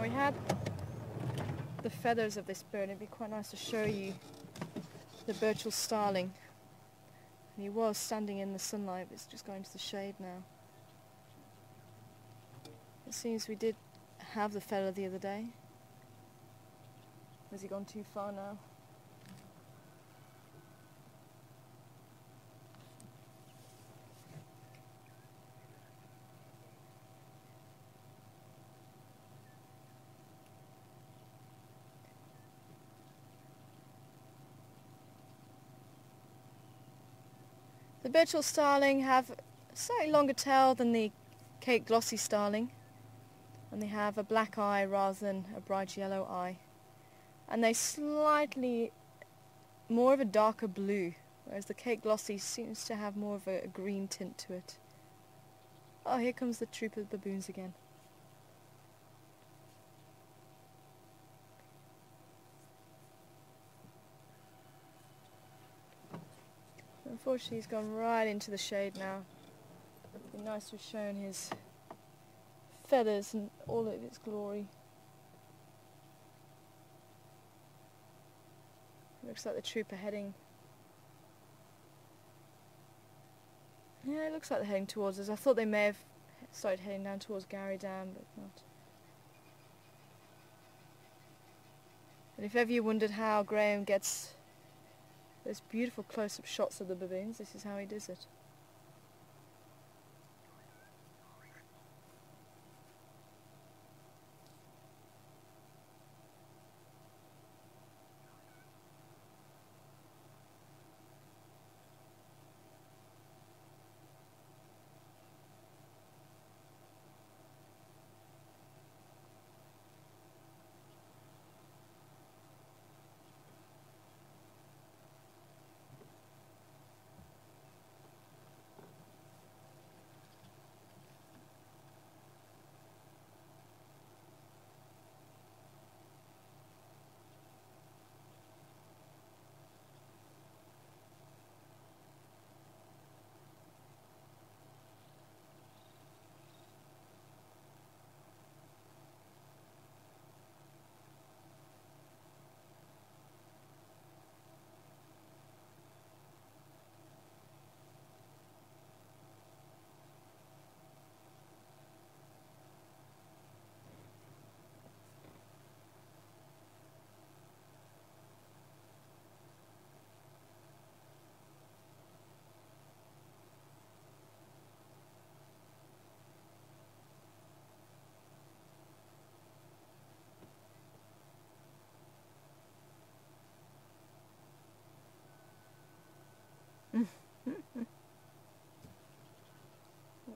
We had the feathers of this bird. It'd be quite nice to show you the Burchell starling. And he was standing in the sunlight, but it's just going to the shade now. It seems we did have the feather the other day. Has he gone too far now? The Burchell starling have a slightly longer tail than the Cape glossy starling, and they have a black eye rather than a bright yellow eye, and they slightly more of a darker blue, whereas the Cape glossy seems to have more of a green tint to it. Oh, here comes the troop of baboons again. Unfortunately, he's gone right into the shade now. It'd be nice to have shown his feathers and all of its glory. Looks like the troop are heading Yeah, it looks like they're heading towards us. I thought they may have started heading down towards Gowrie Dam, but not. And if ever you wondered how Graham gets those beautiful close-up shots of the baboons, this is how he does it.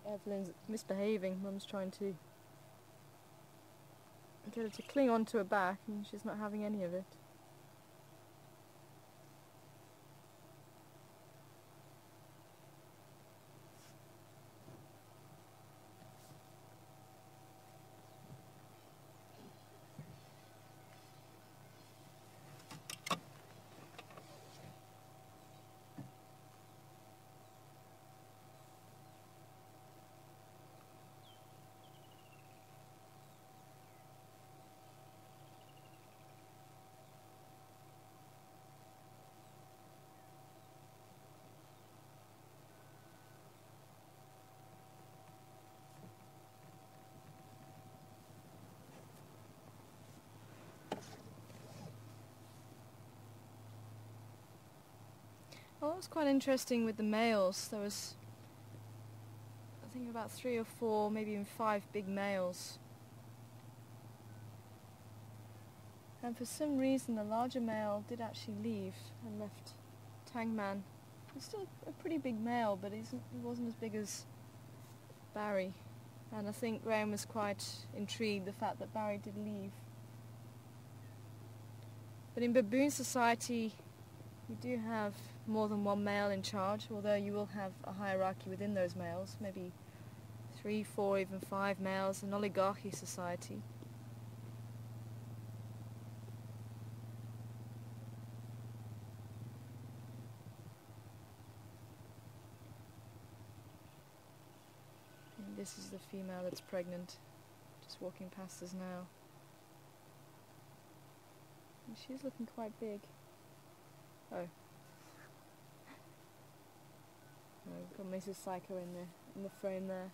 Evelyn's misbehaving. Mum's trying to get her to cling onto her back, and she's not having any of it. Well, that was quite interesting with the males. There was, I think, about 3 or 4, maybe even 5 big males. And for some reason the larger male did actually leave and left Tangman. He's still a pretty big male, but he wasn't as big as Barry. And I think Graham was quite intrigued the fact that Barry did leave. But in baboon society you do have more than one male in charge, although you will have a hierarchy within those males, maybe 3, 4, even 5 males, an oligarchy society. And this is the female that's pregnant, just walking past us now. And she's looking quite big. Oh. Oh, we've got Mrs. Psycho in the frame there.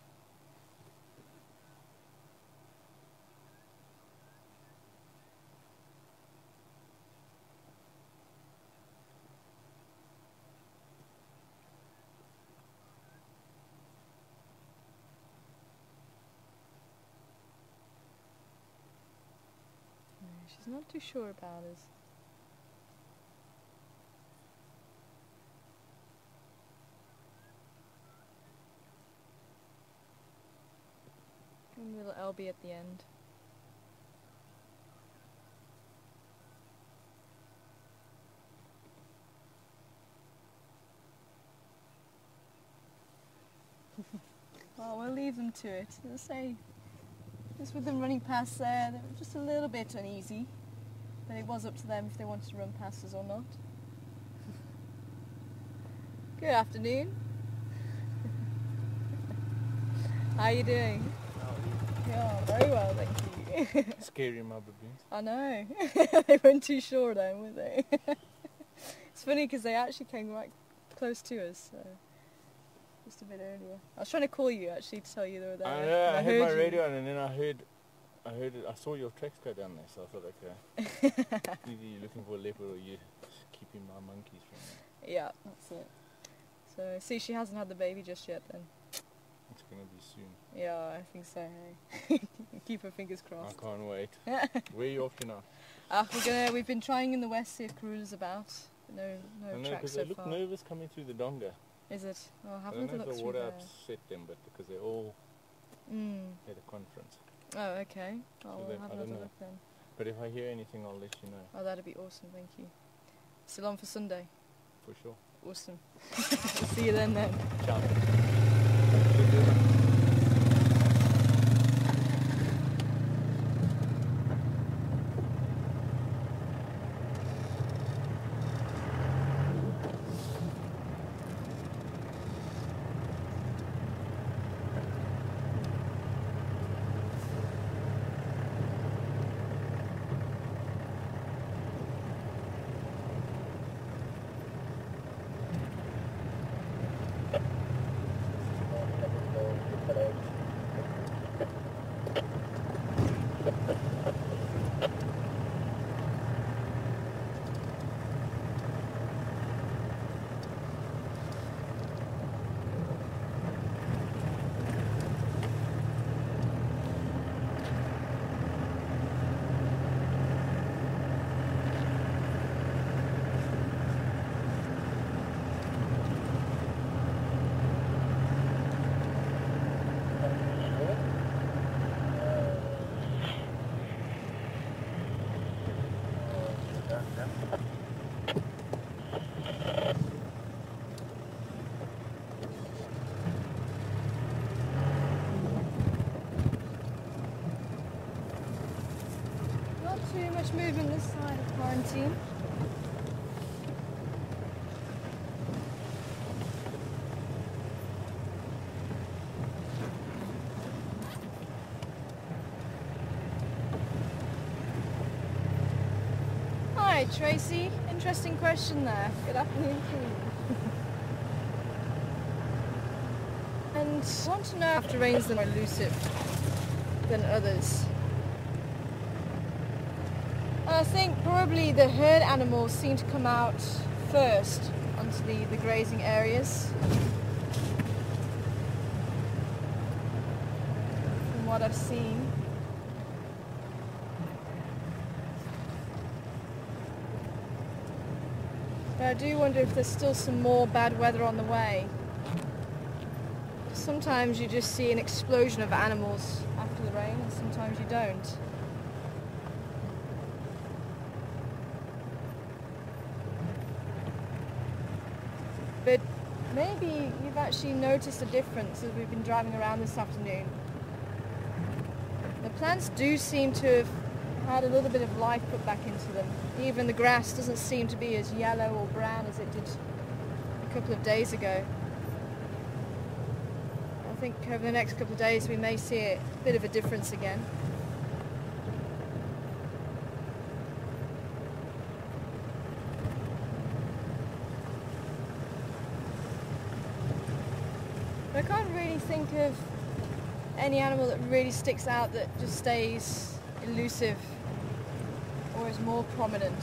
No, she's not too sure about us. And little Elby at the end. Well, we'll leave them to it. As I say, just with them running past there, they were just a little bit uneasy. But it was up to them if they wanted to run past us or not. Good afternoon. How are you doing? Yeah, very well, thank you. Scary, my baboons. I know. They weren't too sure then, were they? It's funny because they actually came right close to us. So. just a bit earlier. I was trying to call you actually to tell you they were there. I know, I had my you. radio on and then I heard it, I saw your tracks go down there, so I thought, okay, either you're looking for a leopard or you're keeping my monkeys from there. Yeah, that's it. So, see, she hasn't had the baby just yet then. It's going to be soon. Yeah, I think so, hey. Keep her fingers crossed. I can't wait. Where are you off to now? We've been trying in the west, see if Karula's about. No tracks so far. They look nervous coming through the donga. Is it? I'll have I a don't little know look if the through water there. upset them, but because they all had a conference. Oh, okay. I'll So have I another don't know. look then. But if I hear anything, I'll let you know. Oh, that'd be awesome, thank you. Still on for Sunday? For sure. Awesome. See you then. Ciao. Too much movement this side of quarantine. Hi Tracy, interesting question there. Good afternoon to you. And I want to know after rains that are more elusive than others. I think probably the herd animals seem to come out first onto the grazing areas. From what I've seen. But I do wonder if there's still some more bad weather on the way. Sometimes you just see an explosion of animals after the rain and sometimes you don't. But maybe you've actually noticed a difference as we've been driving around this afternoon. The plants do seem to have had a little bit of life put back into them. Even the grass doesn't seem to be as yellow or brown as it did a couple of days ago. I think over the next couple of days we may see a bit of a difference again. I can't really think of any animal that really sticks out that just stays elusive or is more prominent.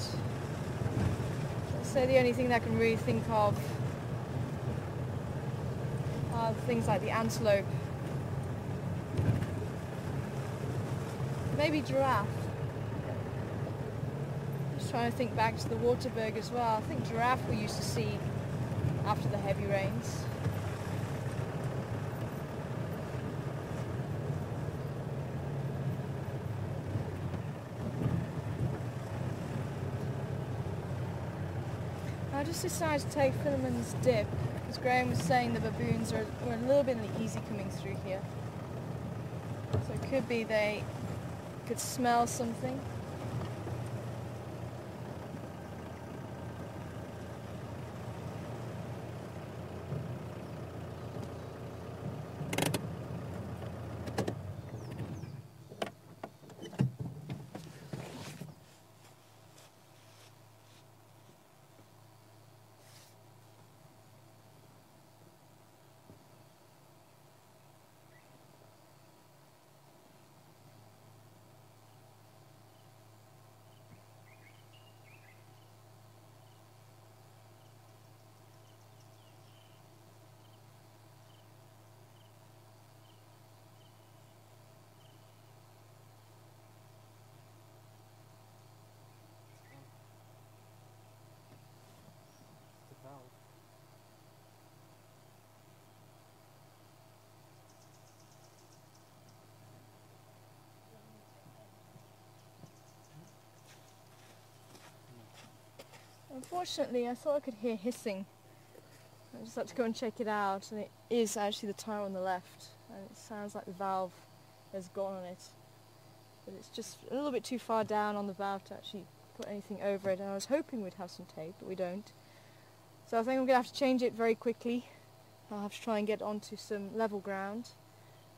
I'd say the only thing that I can really think of are things like the antelope. Maybe giraffe. Just trying to think back to the Waterberg as well. I think giraffe we used to see after the heavy rains. I just decided to take Philemon's dip because Graham was saying the baboons were a little bit uneasy coming through here. So it could be they could smell something. Unfortunately, I thought I could hear hissing. I just had to go and check it out, and it is actually the tyre on the left, and it sounds like the valve has gone on it. But it's just a little bit too far down on the valve to actually put anything over it, and I was hoping we'd have some tape, but we don't. So I think I'm going to have to change it very quickly. I'll have to try and get onto some level ground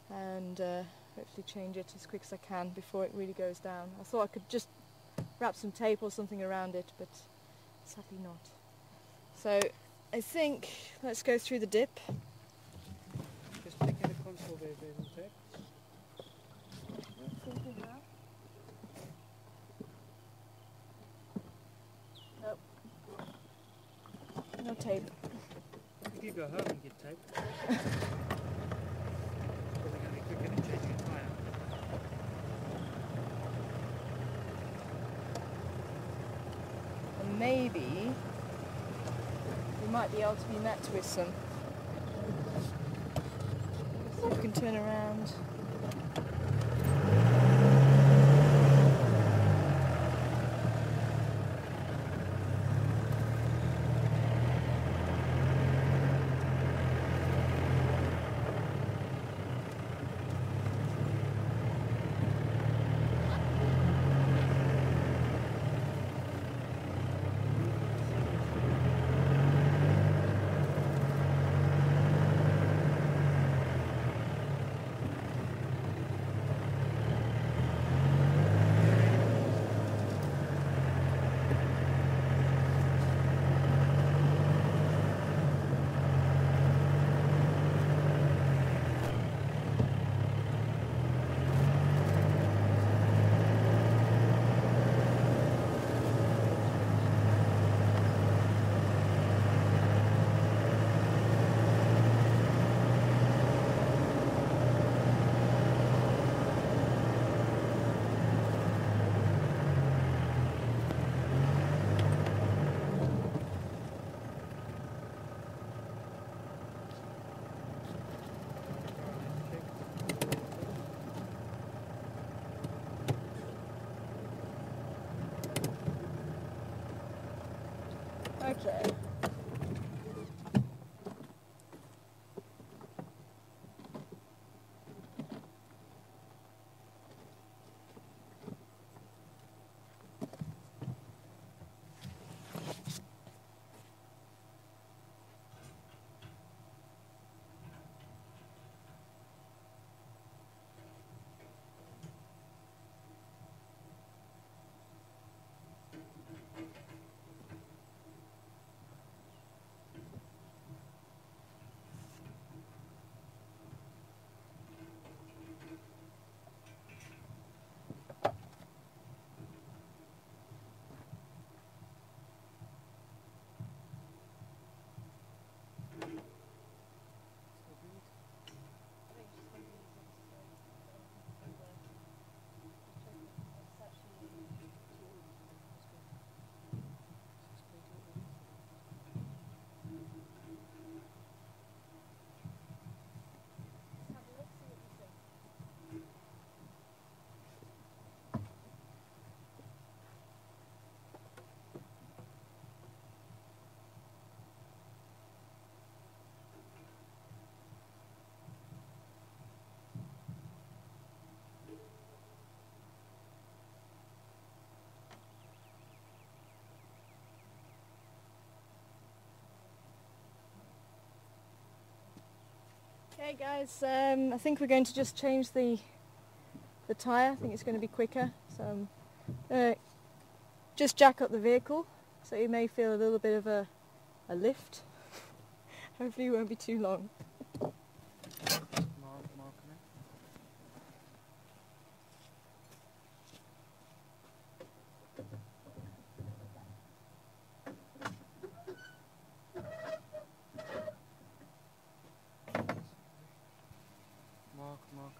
and hopefully change it as quick as I can before it really goes down. I thought I could just wrap some tape or something around it, but sadly not. So I think let's go through the dip. Just taking the console there, isn't it? Nope. No tape. If you go home and get tape, it's probably going to be quicker than changing a tyre. And maybe we might be able to be met with some. So we can turn around. Okay. Okay guys, I think we're going to just change the tyre. I think it's going to be quicker. So just jack up the vehicle so you may feel a little bit of a lift. Hopefully it won't be too long. Mark.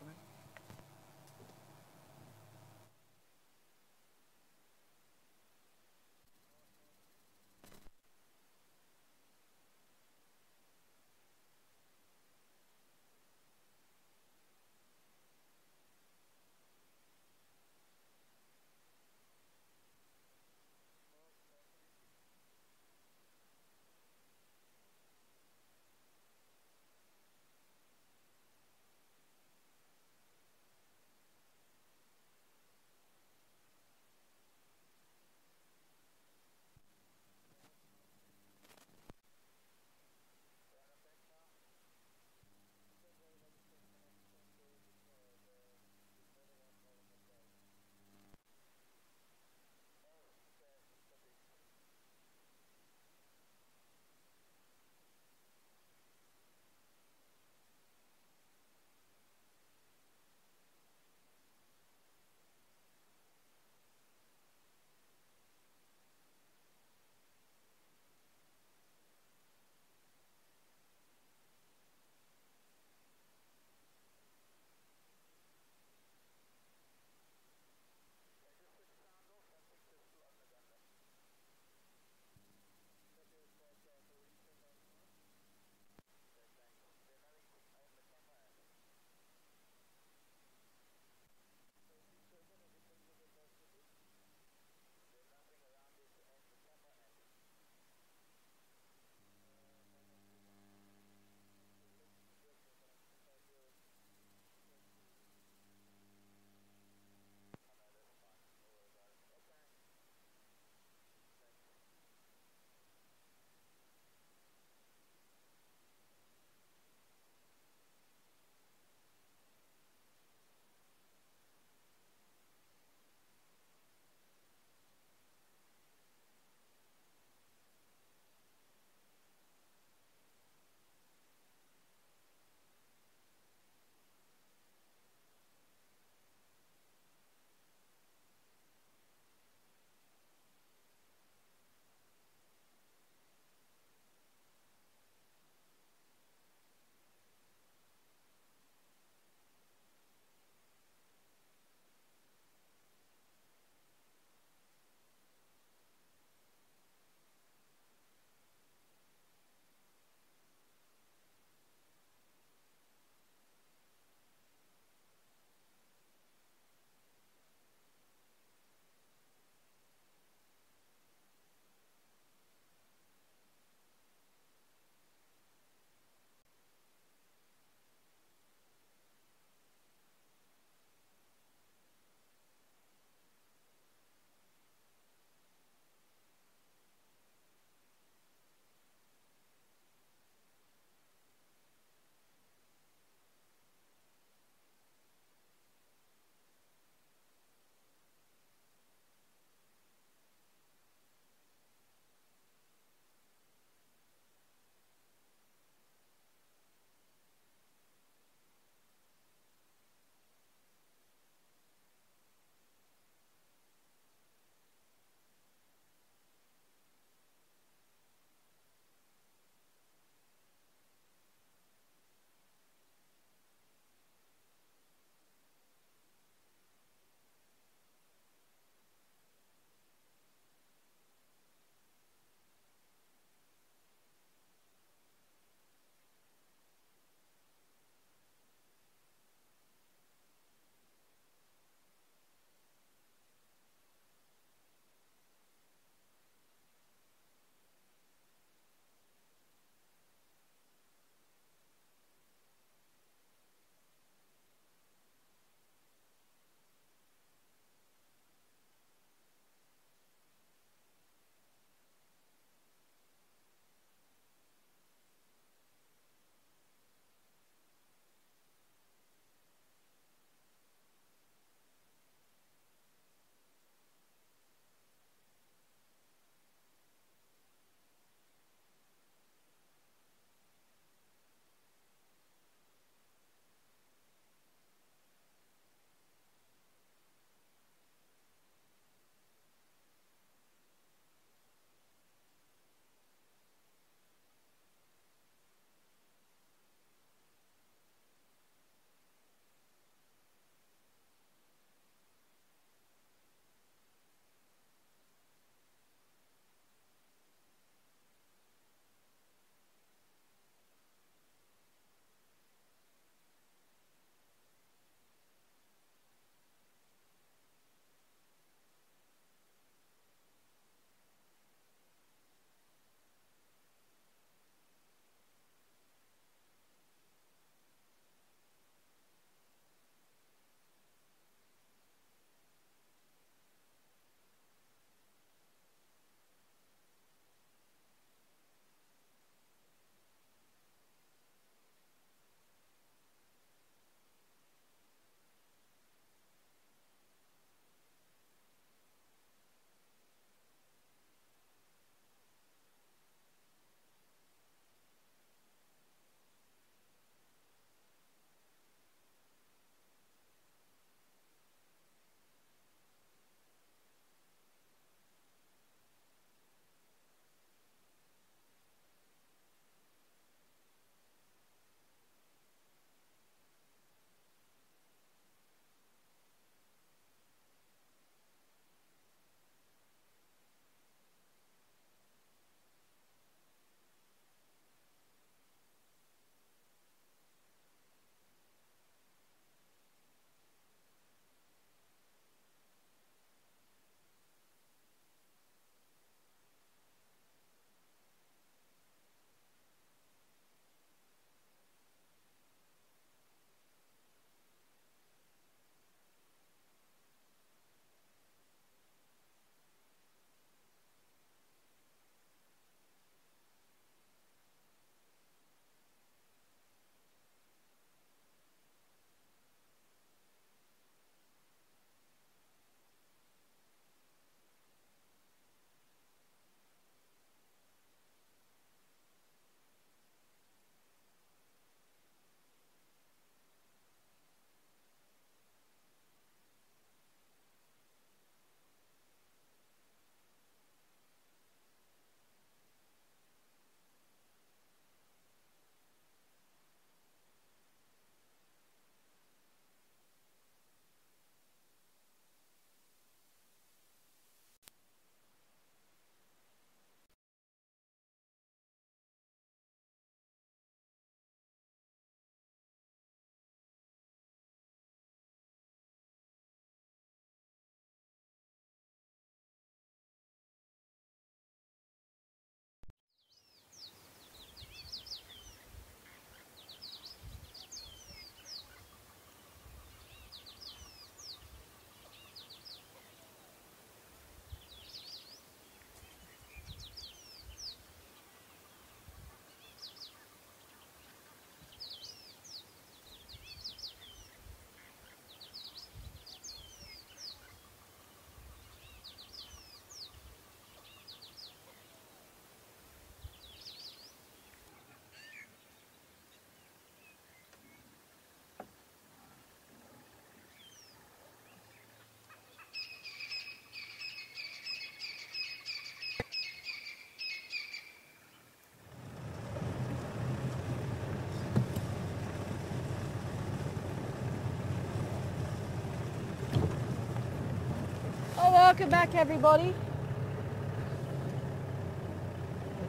welcome back everybody.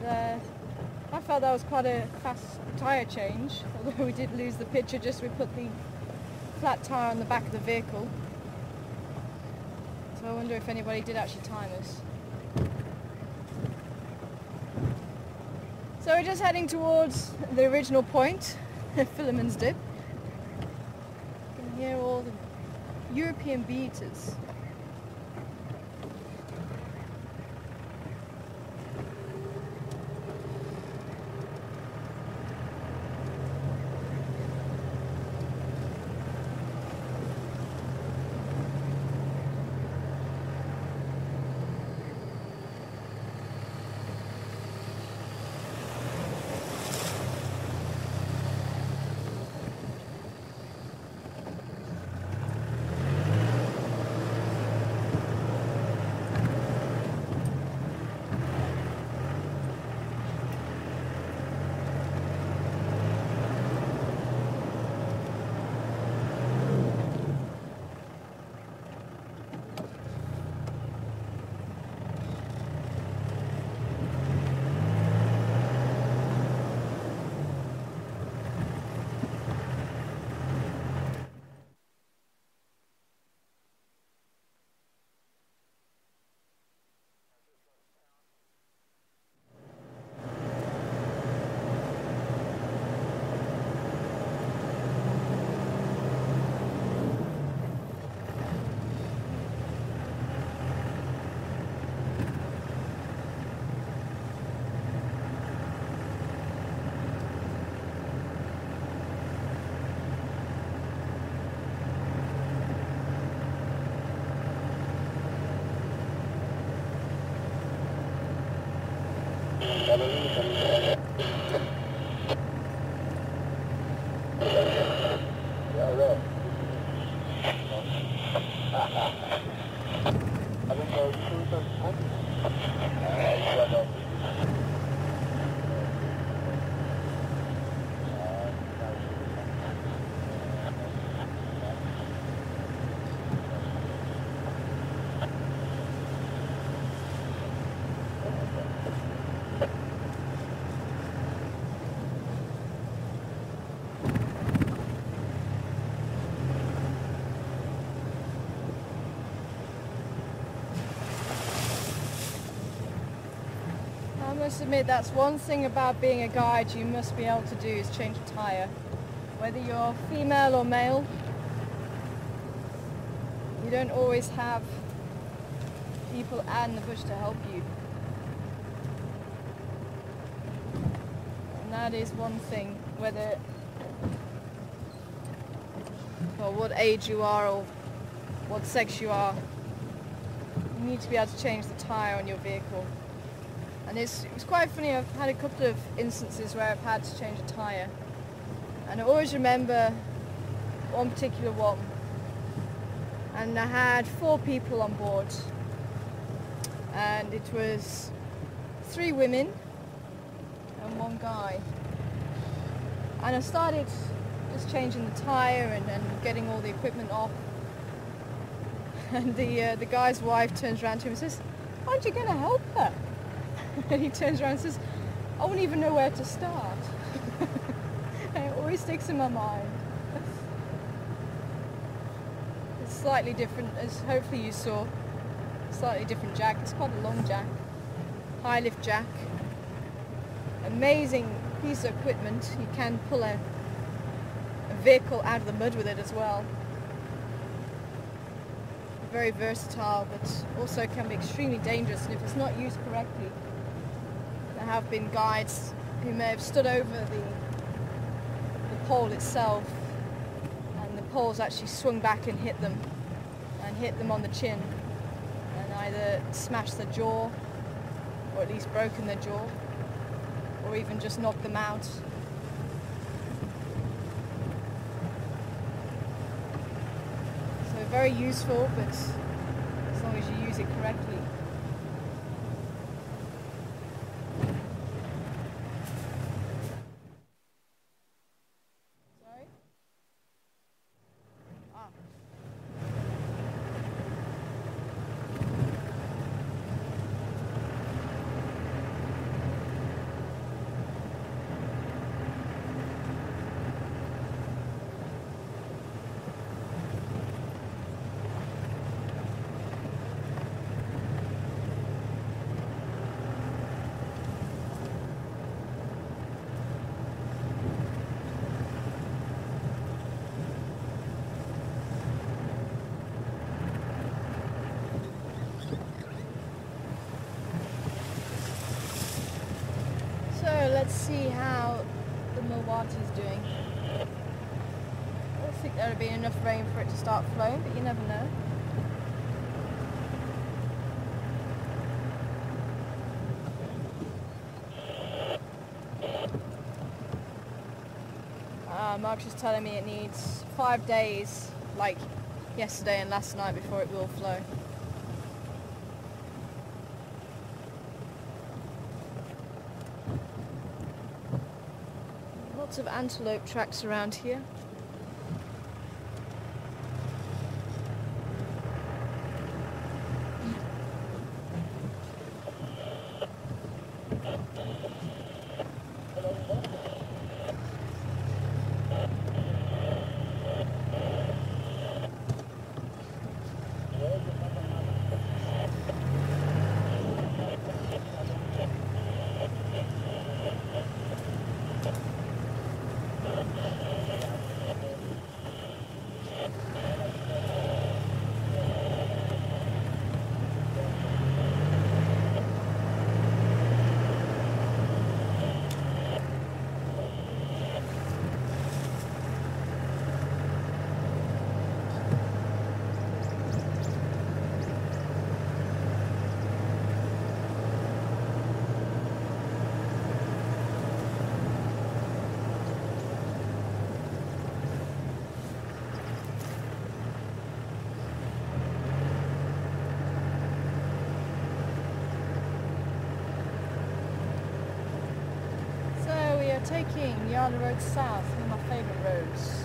I felt that was quite a fast tyre change, although we did lose the picture, just we put the flat tyre on the back of the vehicle. So I wonder if anybody did actually time us. So we're just heading towards the original point, Philemon's Dip. You can hear all the European bee-eaters. I must admit, that's one thing about being a guide you must be able to do, is change a tyre. Whether you're female or male, you don't always have people out in the bush to help you. And that is one thing, whether, well, what age you are or what sex you are, you need to be able to change the tyre on your vehicle. And it was quite funny, I've had a couple of instances where I've had to change a tyre. And I always remember one particular one. And I had 4 people on board. And it was 3 women and 1 guy. And I started just changing the tyre and getting all the equipment off. And the guy's wife turns around to him and says, "Aren't you going to help her?" And he turns around and says, "I wouldn't even know where to start." And it always sticks in my mind. It's slightly different, as hopefully you saw. Slightly different jack. It's quite a long jack. High lift jack. Amazing piece of equipment. You can pull a vehicle out of the mud with it as well. Very versatile, but also can be extremely dangerous, and if it's not used correctly. There have been guides who may have stood over the pole itself, and the pole's actually swung back and hit them on the chin, and either smashed their jaw, or at least broken their jaw, or even just knocked them out. So very useful, but as long as you use it correctly. let's see how the Milwaukee's doing. I don't think there would be enough rain for it to start flowing, but you never know. Mark's just telling me it needs 5 days, like yesterday and last night, before it will flow. Lots of antelope tracks around here. Taking Yarder Road South, one of my favourite roads.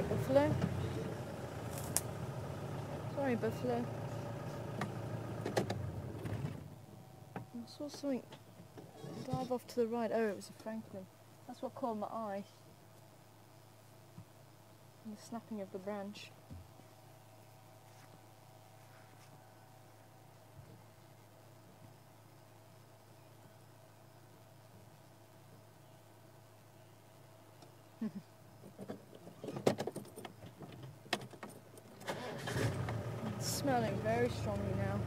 Buffalo. Sorry, buffalo. I saw something dive off to the right. Oh, it was a francolin. That's what caught my eye. And the snapping of the branch. Smelling very strongly now.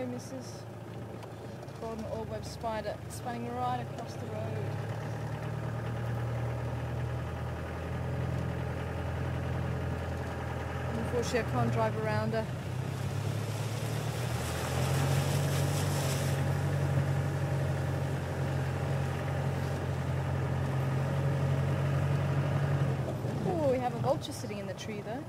Mrs. Golden Orb-Web Spider spanning right across the road. Unfortunately, I can't drive around her. Oh, we have a vulture sitting in the tree there.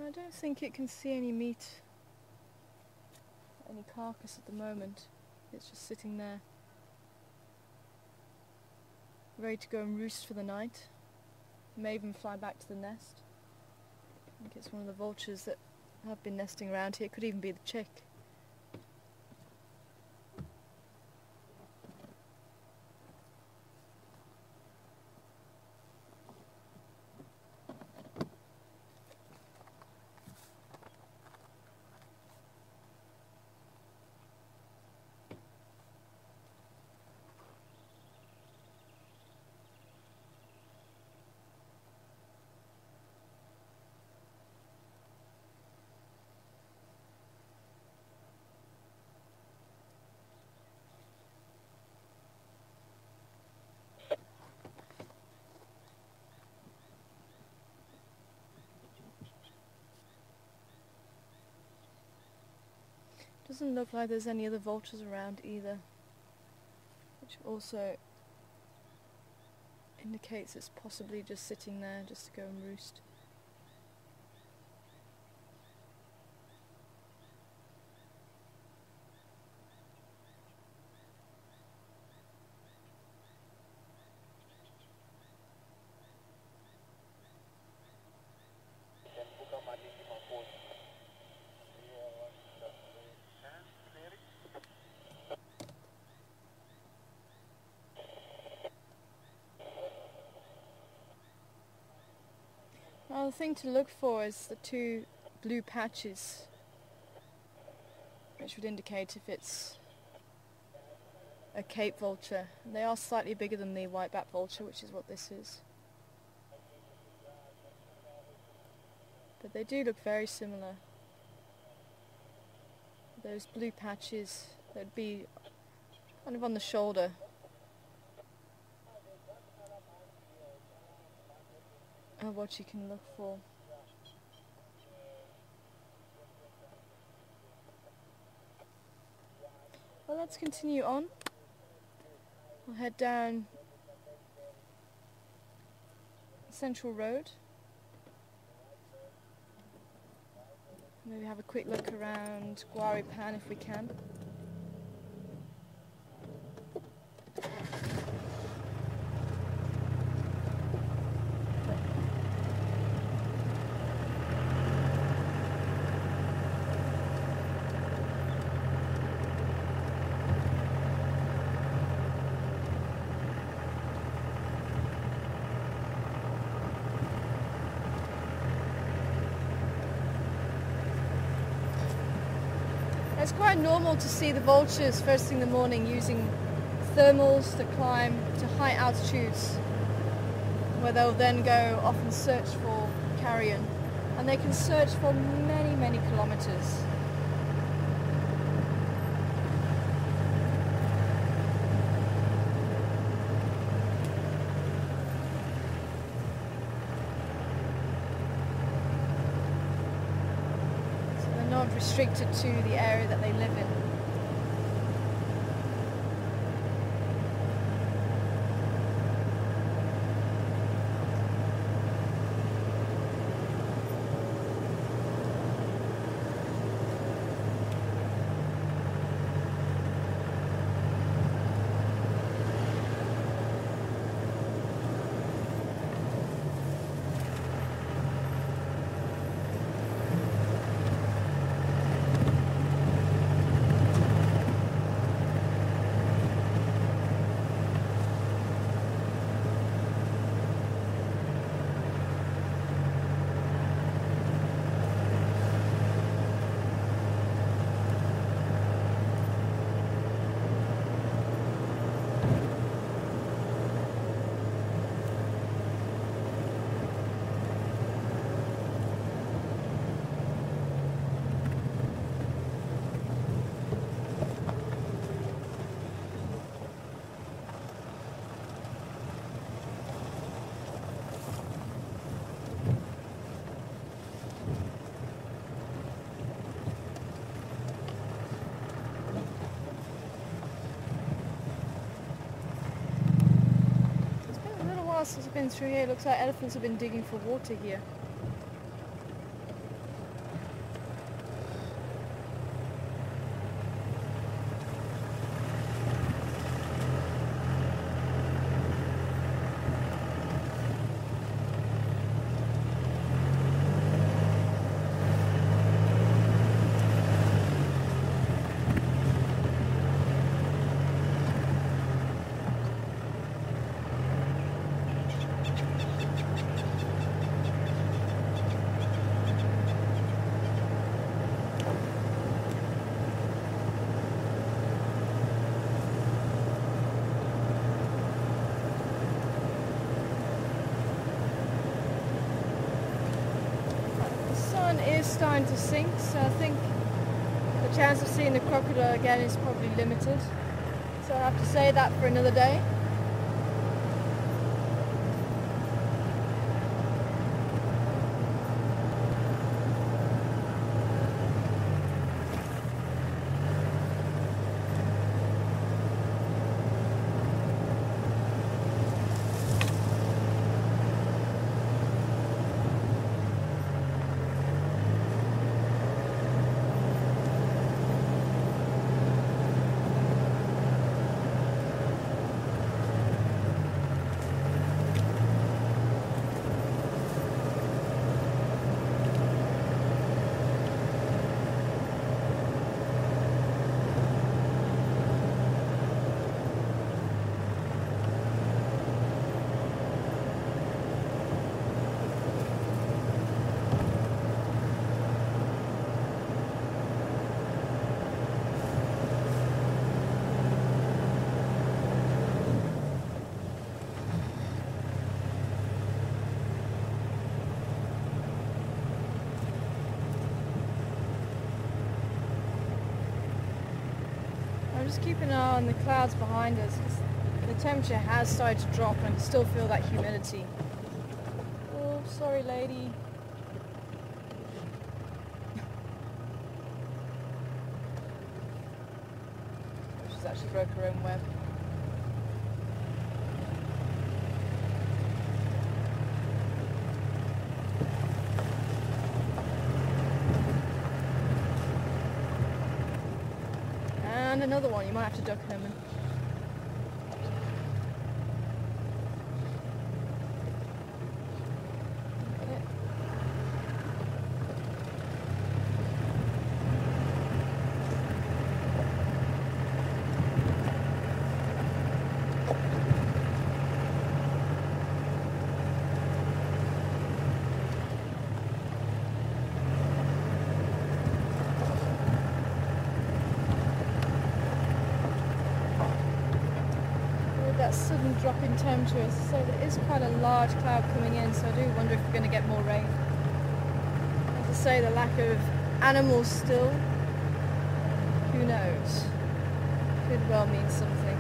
I don't think it can see any meat, any carcass at the moment. It's just sitting there, ready to go and roost for the night. May even fly back to the nest. I think it's one of the vultures that have been nesting around here. It could even be the chick. Doesn't look like there's any other vultures around either, which also indicates it's possibly just sitting there just to go and roost. Now the thing to look for is the two blue patches, which would indicate if it's a Cape vulture. They are slightly bigger than the white-backed vulture, which is what this is. But they do look very similar. Those blue patches, they'd be kind of on the shoulder. Of what you can look for. Well, let's continue on. We'll head down Central Road. Maybe have a quick look around Gowrie Pan if we can. It's quite normal to see the vultures first thing in the morning using thermals to climb to high altitudes, where they'll then go off and search for carrion, and they can search for many, many kilometers. Not restricted to the area that they live in. Since I've been through here, it looks like elephants have been digging for water here. sun is starting to sink, so I think the chance of seeing the crocodile again is probably limited. So I'll have to say that for another day. I'm just keeping an eye on the clouds behind us, 'cause the temperature has started to drop and I can still feel that humidity. Oh, sorry lady. She's actually broke her own web. And another one, you might have to duck Herman. Okay. That sudden drop in temperature, so there is quite a large cloud coming in, so I do wonder if we're going to get more rain. As I say, the lack of animals still, who knows, could well mean something.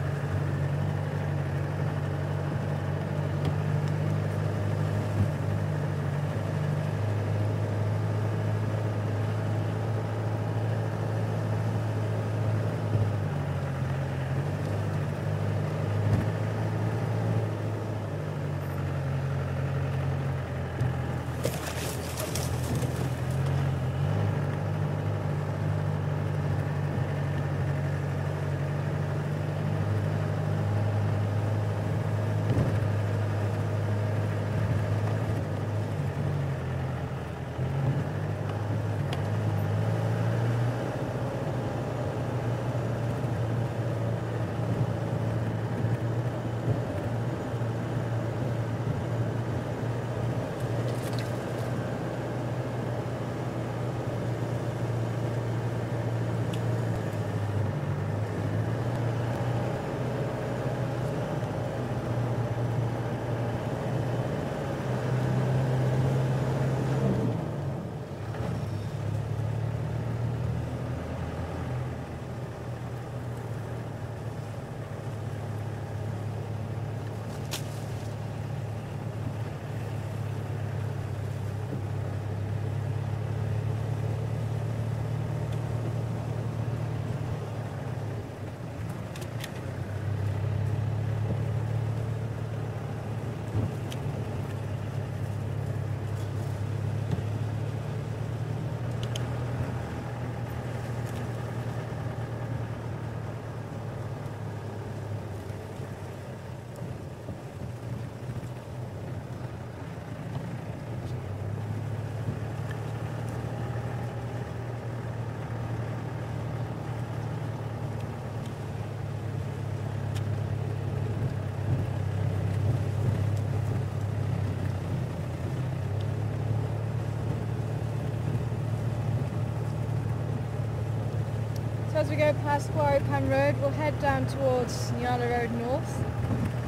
As we go past Gowrie Road, we'll head down towards Nyala Road North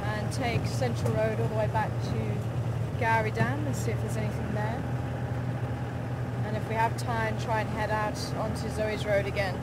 and take Central Road all the way back to Gowrie Dam and see if there's anything there. And if we we have time, try and head out onto Zoe's Road again.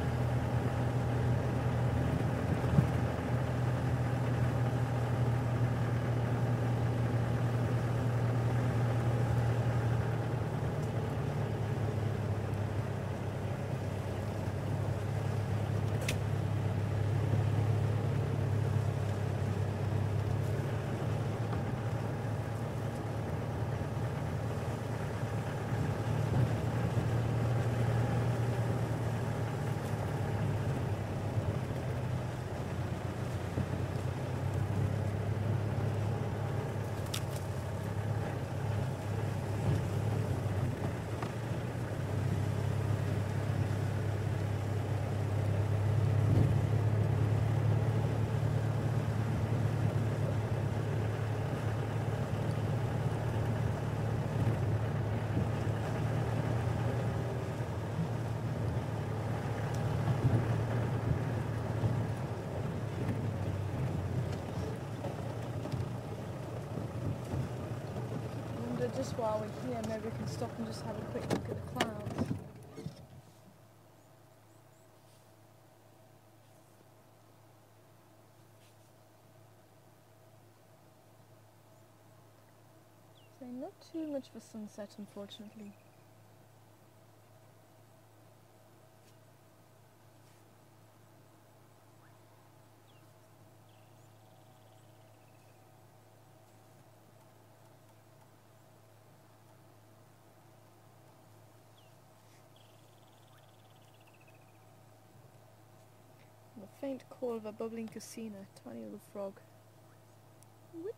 Just while we're here, maybe we can stop and just have a quick look at the clouds. So not too much of a sunset, unfortunately. The faint call of a bubbling casino, tiny little frog. Whip.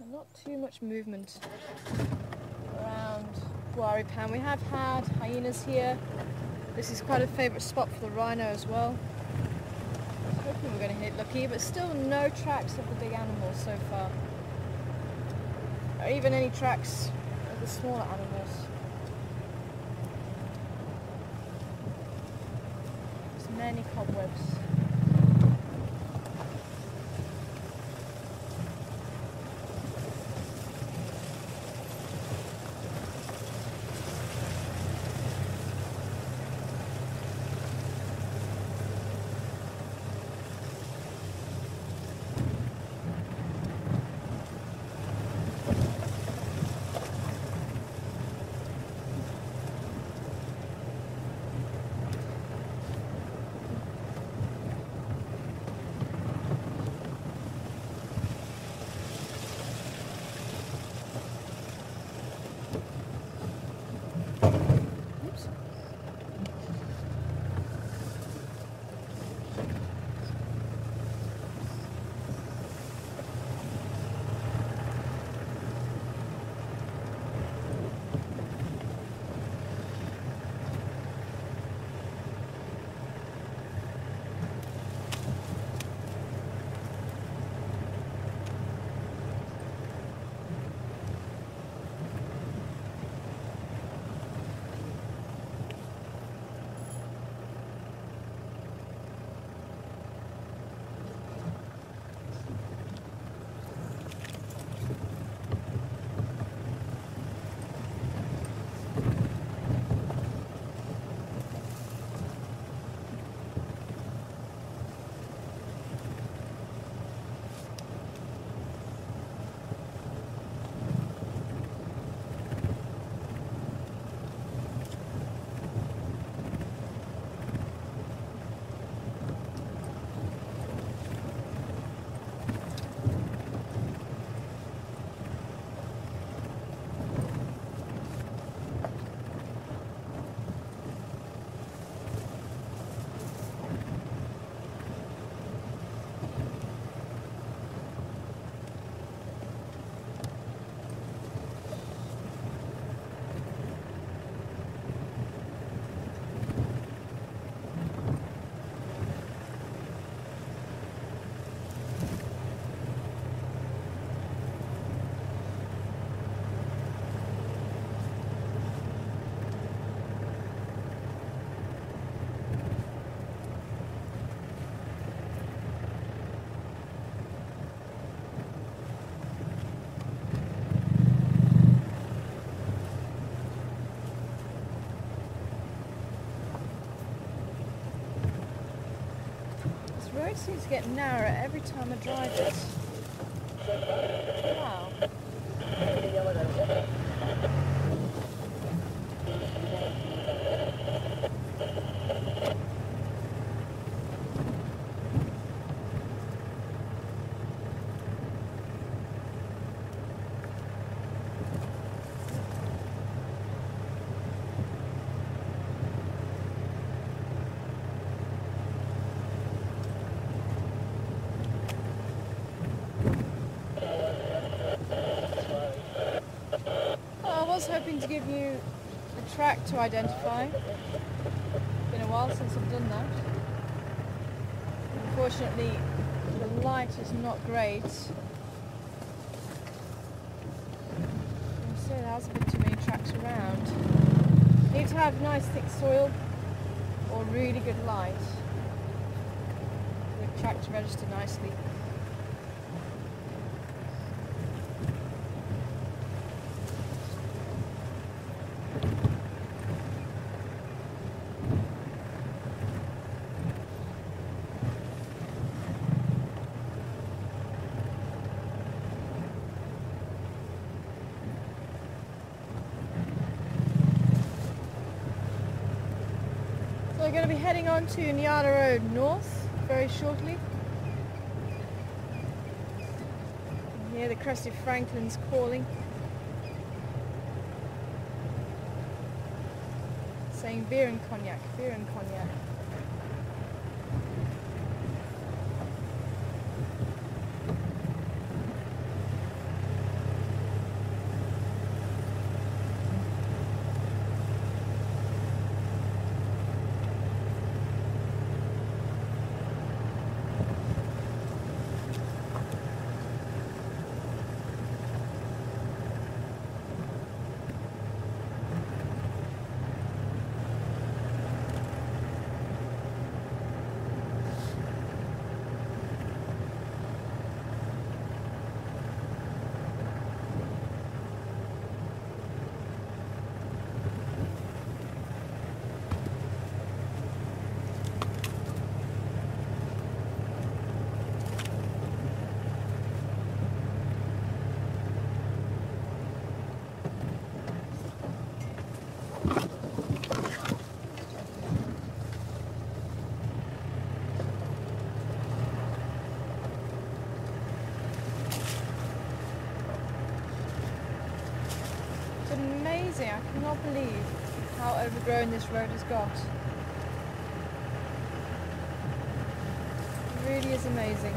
Not too much movement around Gowrie Pan. We have had hyenas here. This is quite a favourite spot for the rhino as well. Hoping we're going to hit lucky, but still no tracks of the big animals so far. Or even any tracks of the smaller animals. There's many cobwebs. It seems to get narrower every time I drive it. Wow. I was hoping to give you a track to identify. It's been a while since I've done that. Unfortunately, the light is not great. So there hasn't been too many tracks around. Need to have nice thick soil or really good light for the track to register nicely. We're going to be heading on to Nyala Road North very shortly. And here the Crested Franklin's calling, saying beer and cognac, beer and cognac. Amazing, I cannot believe how overgrown this road has got. It really is amazing.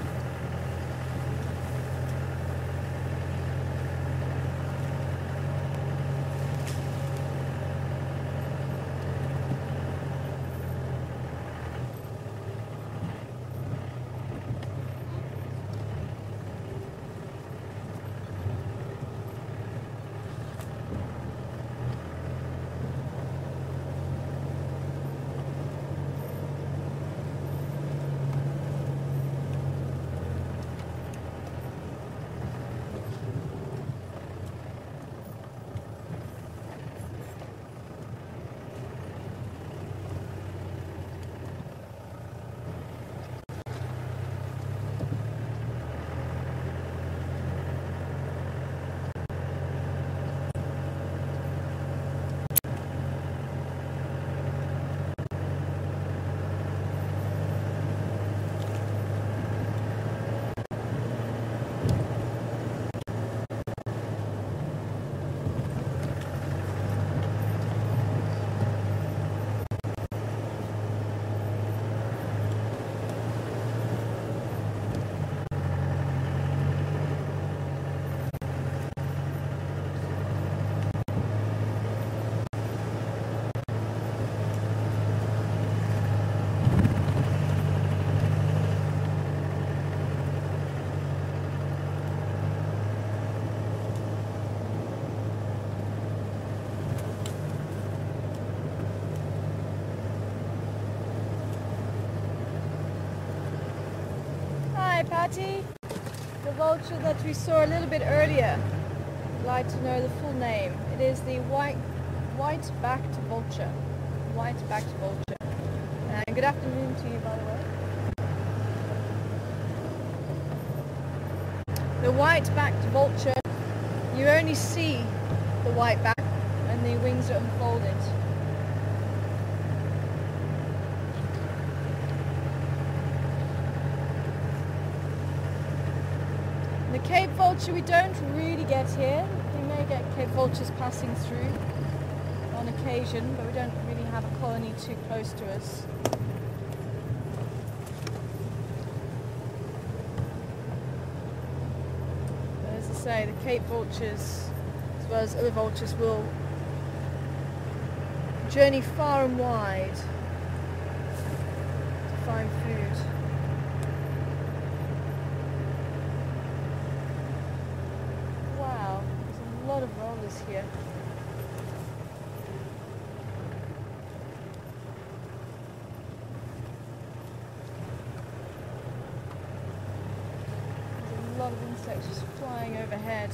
Hi Patty, the vulture that we saw a little bit earlier. I'd like to know the full name. It is the white-backed vulture. White-backed vulture. And good afternoon to you, by the way. The white-backed vulture, you only see the white back and the wings are unfolded. The Cape vulture we don't really get here. We may get Cape vultures passing through on occasion, but we don't really have a colony too close to us. But as I say, the Cape vultures, as well as other vultures, will journey far and wide to find food. Wow, there's a lot of rollers here. There's a lot of insects just flying overhead.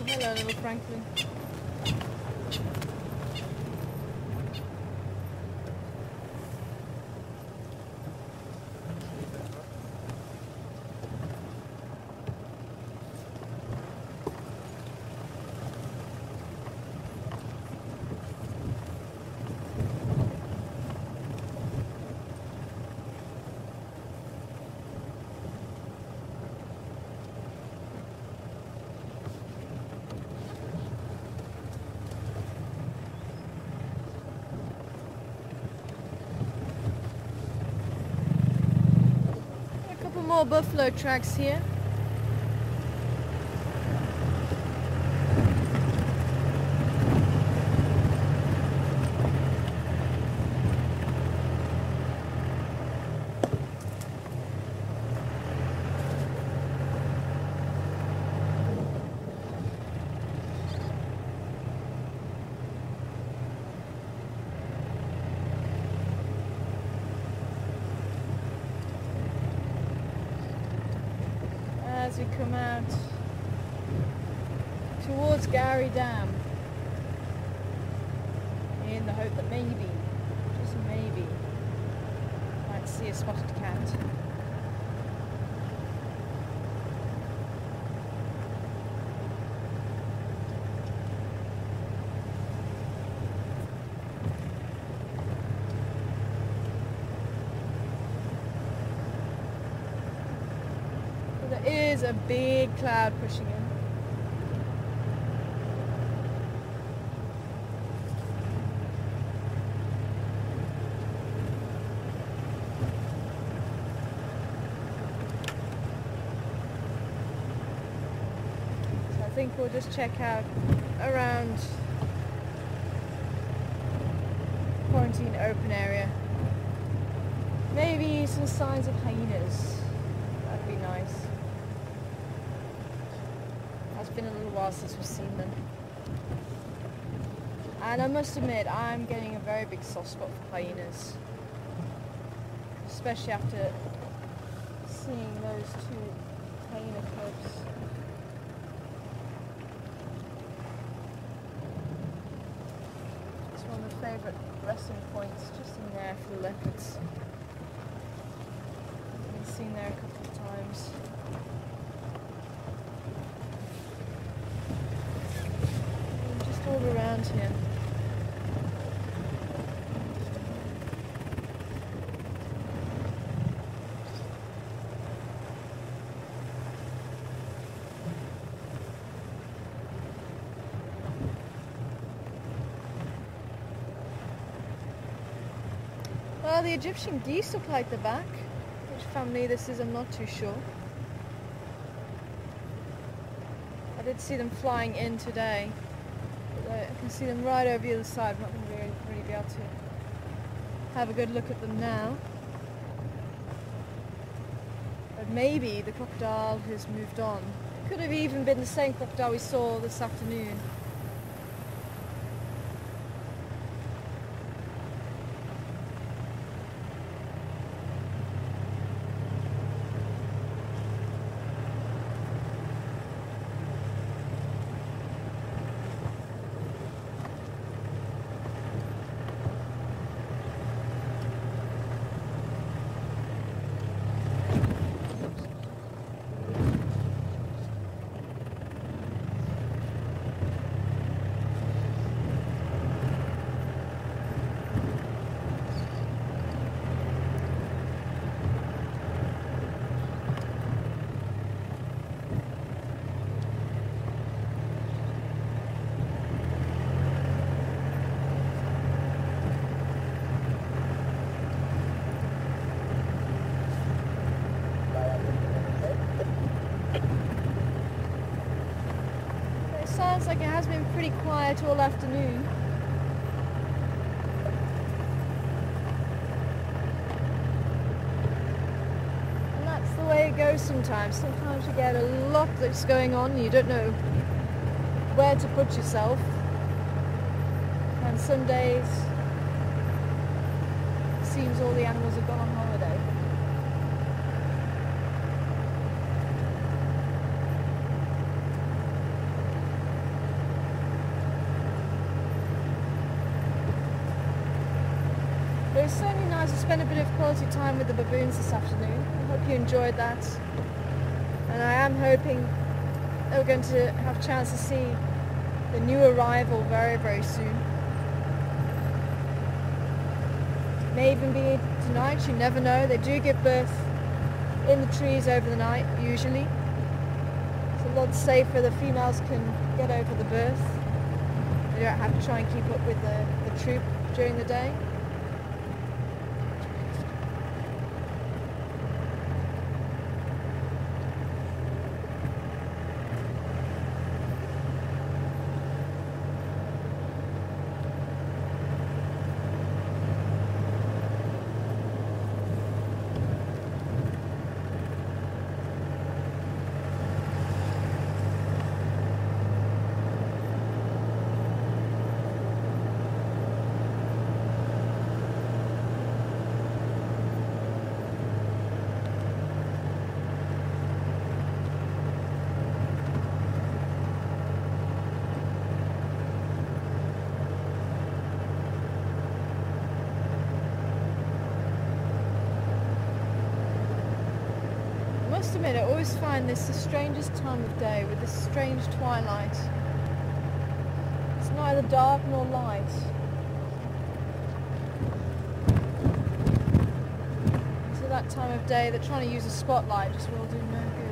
Hello, little Franklin. more buffalo tracks here. As we come out towards Gowrie Dam, in the hope that maybe, just maybe, might see a spotted cat. There is a big cloud pushing in. So I think we'll just check out around quarantine open area. Maybe some signs of hyenas. That'd be nice. It's been a little while since we've seen them. And I must admit, I'm getting a very big soft spot for hyenas. Especially after seeing those two hyena cubs. It's one of my favourite resting points, just in there for the leopards. I've been seen there a couple of times. All around here. Well, the Egyptian geese look like the back. Which family this is, I'm not too sure. I did see them flying in today. I can see them right over the other side. I'm not going to really be able to have a good look at them now. But maybe the crocodile has moved on. It could have even been the same crocodile we saw this afternoon. Sounds like it has been pretty quiet all afternoon. And that's the way it goes sometimes. Sometimes you get a lot that's going on and you don't know where to put yourself. And some days it seems all the animals have gone on holiday. But it was certainly nice to spend a bit of quality time with the baboons this afternoon. I hope you enjoyed that. And I am hoping that we're going to have a chance to see the new arrival very, very soon. May even be tonight, you never know. They do give birth in the trees over the night, usually. It's a lot safer, the females can get over the birth. They don't have to try and keep up with the troop during the day. must admit, I always find this the strangest time of day with this strange twilight. It's neither dark nor light. It's at that time of day that trying to use a spotlight just will do no good.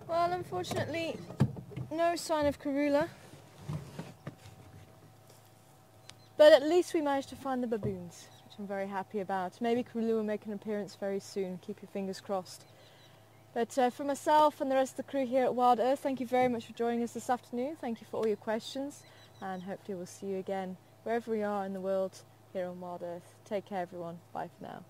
Well, unfortunately, no sign of Karula. But at least we managed to find the baboons, which I'm very happy about. Maybe Karula will make an appearance very soon. Keep your fingers crossed. But for myself and the rest of the crew here at Wild Earth, thank you very much for joining us this afternoon. Thank you for all your questions, and hopefully we'll see you again wherever we are in the world here on Wild Earth. Take care, everyone. Bye for now.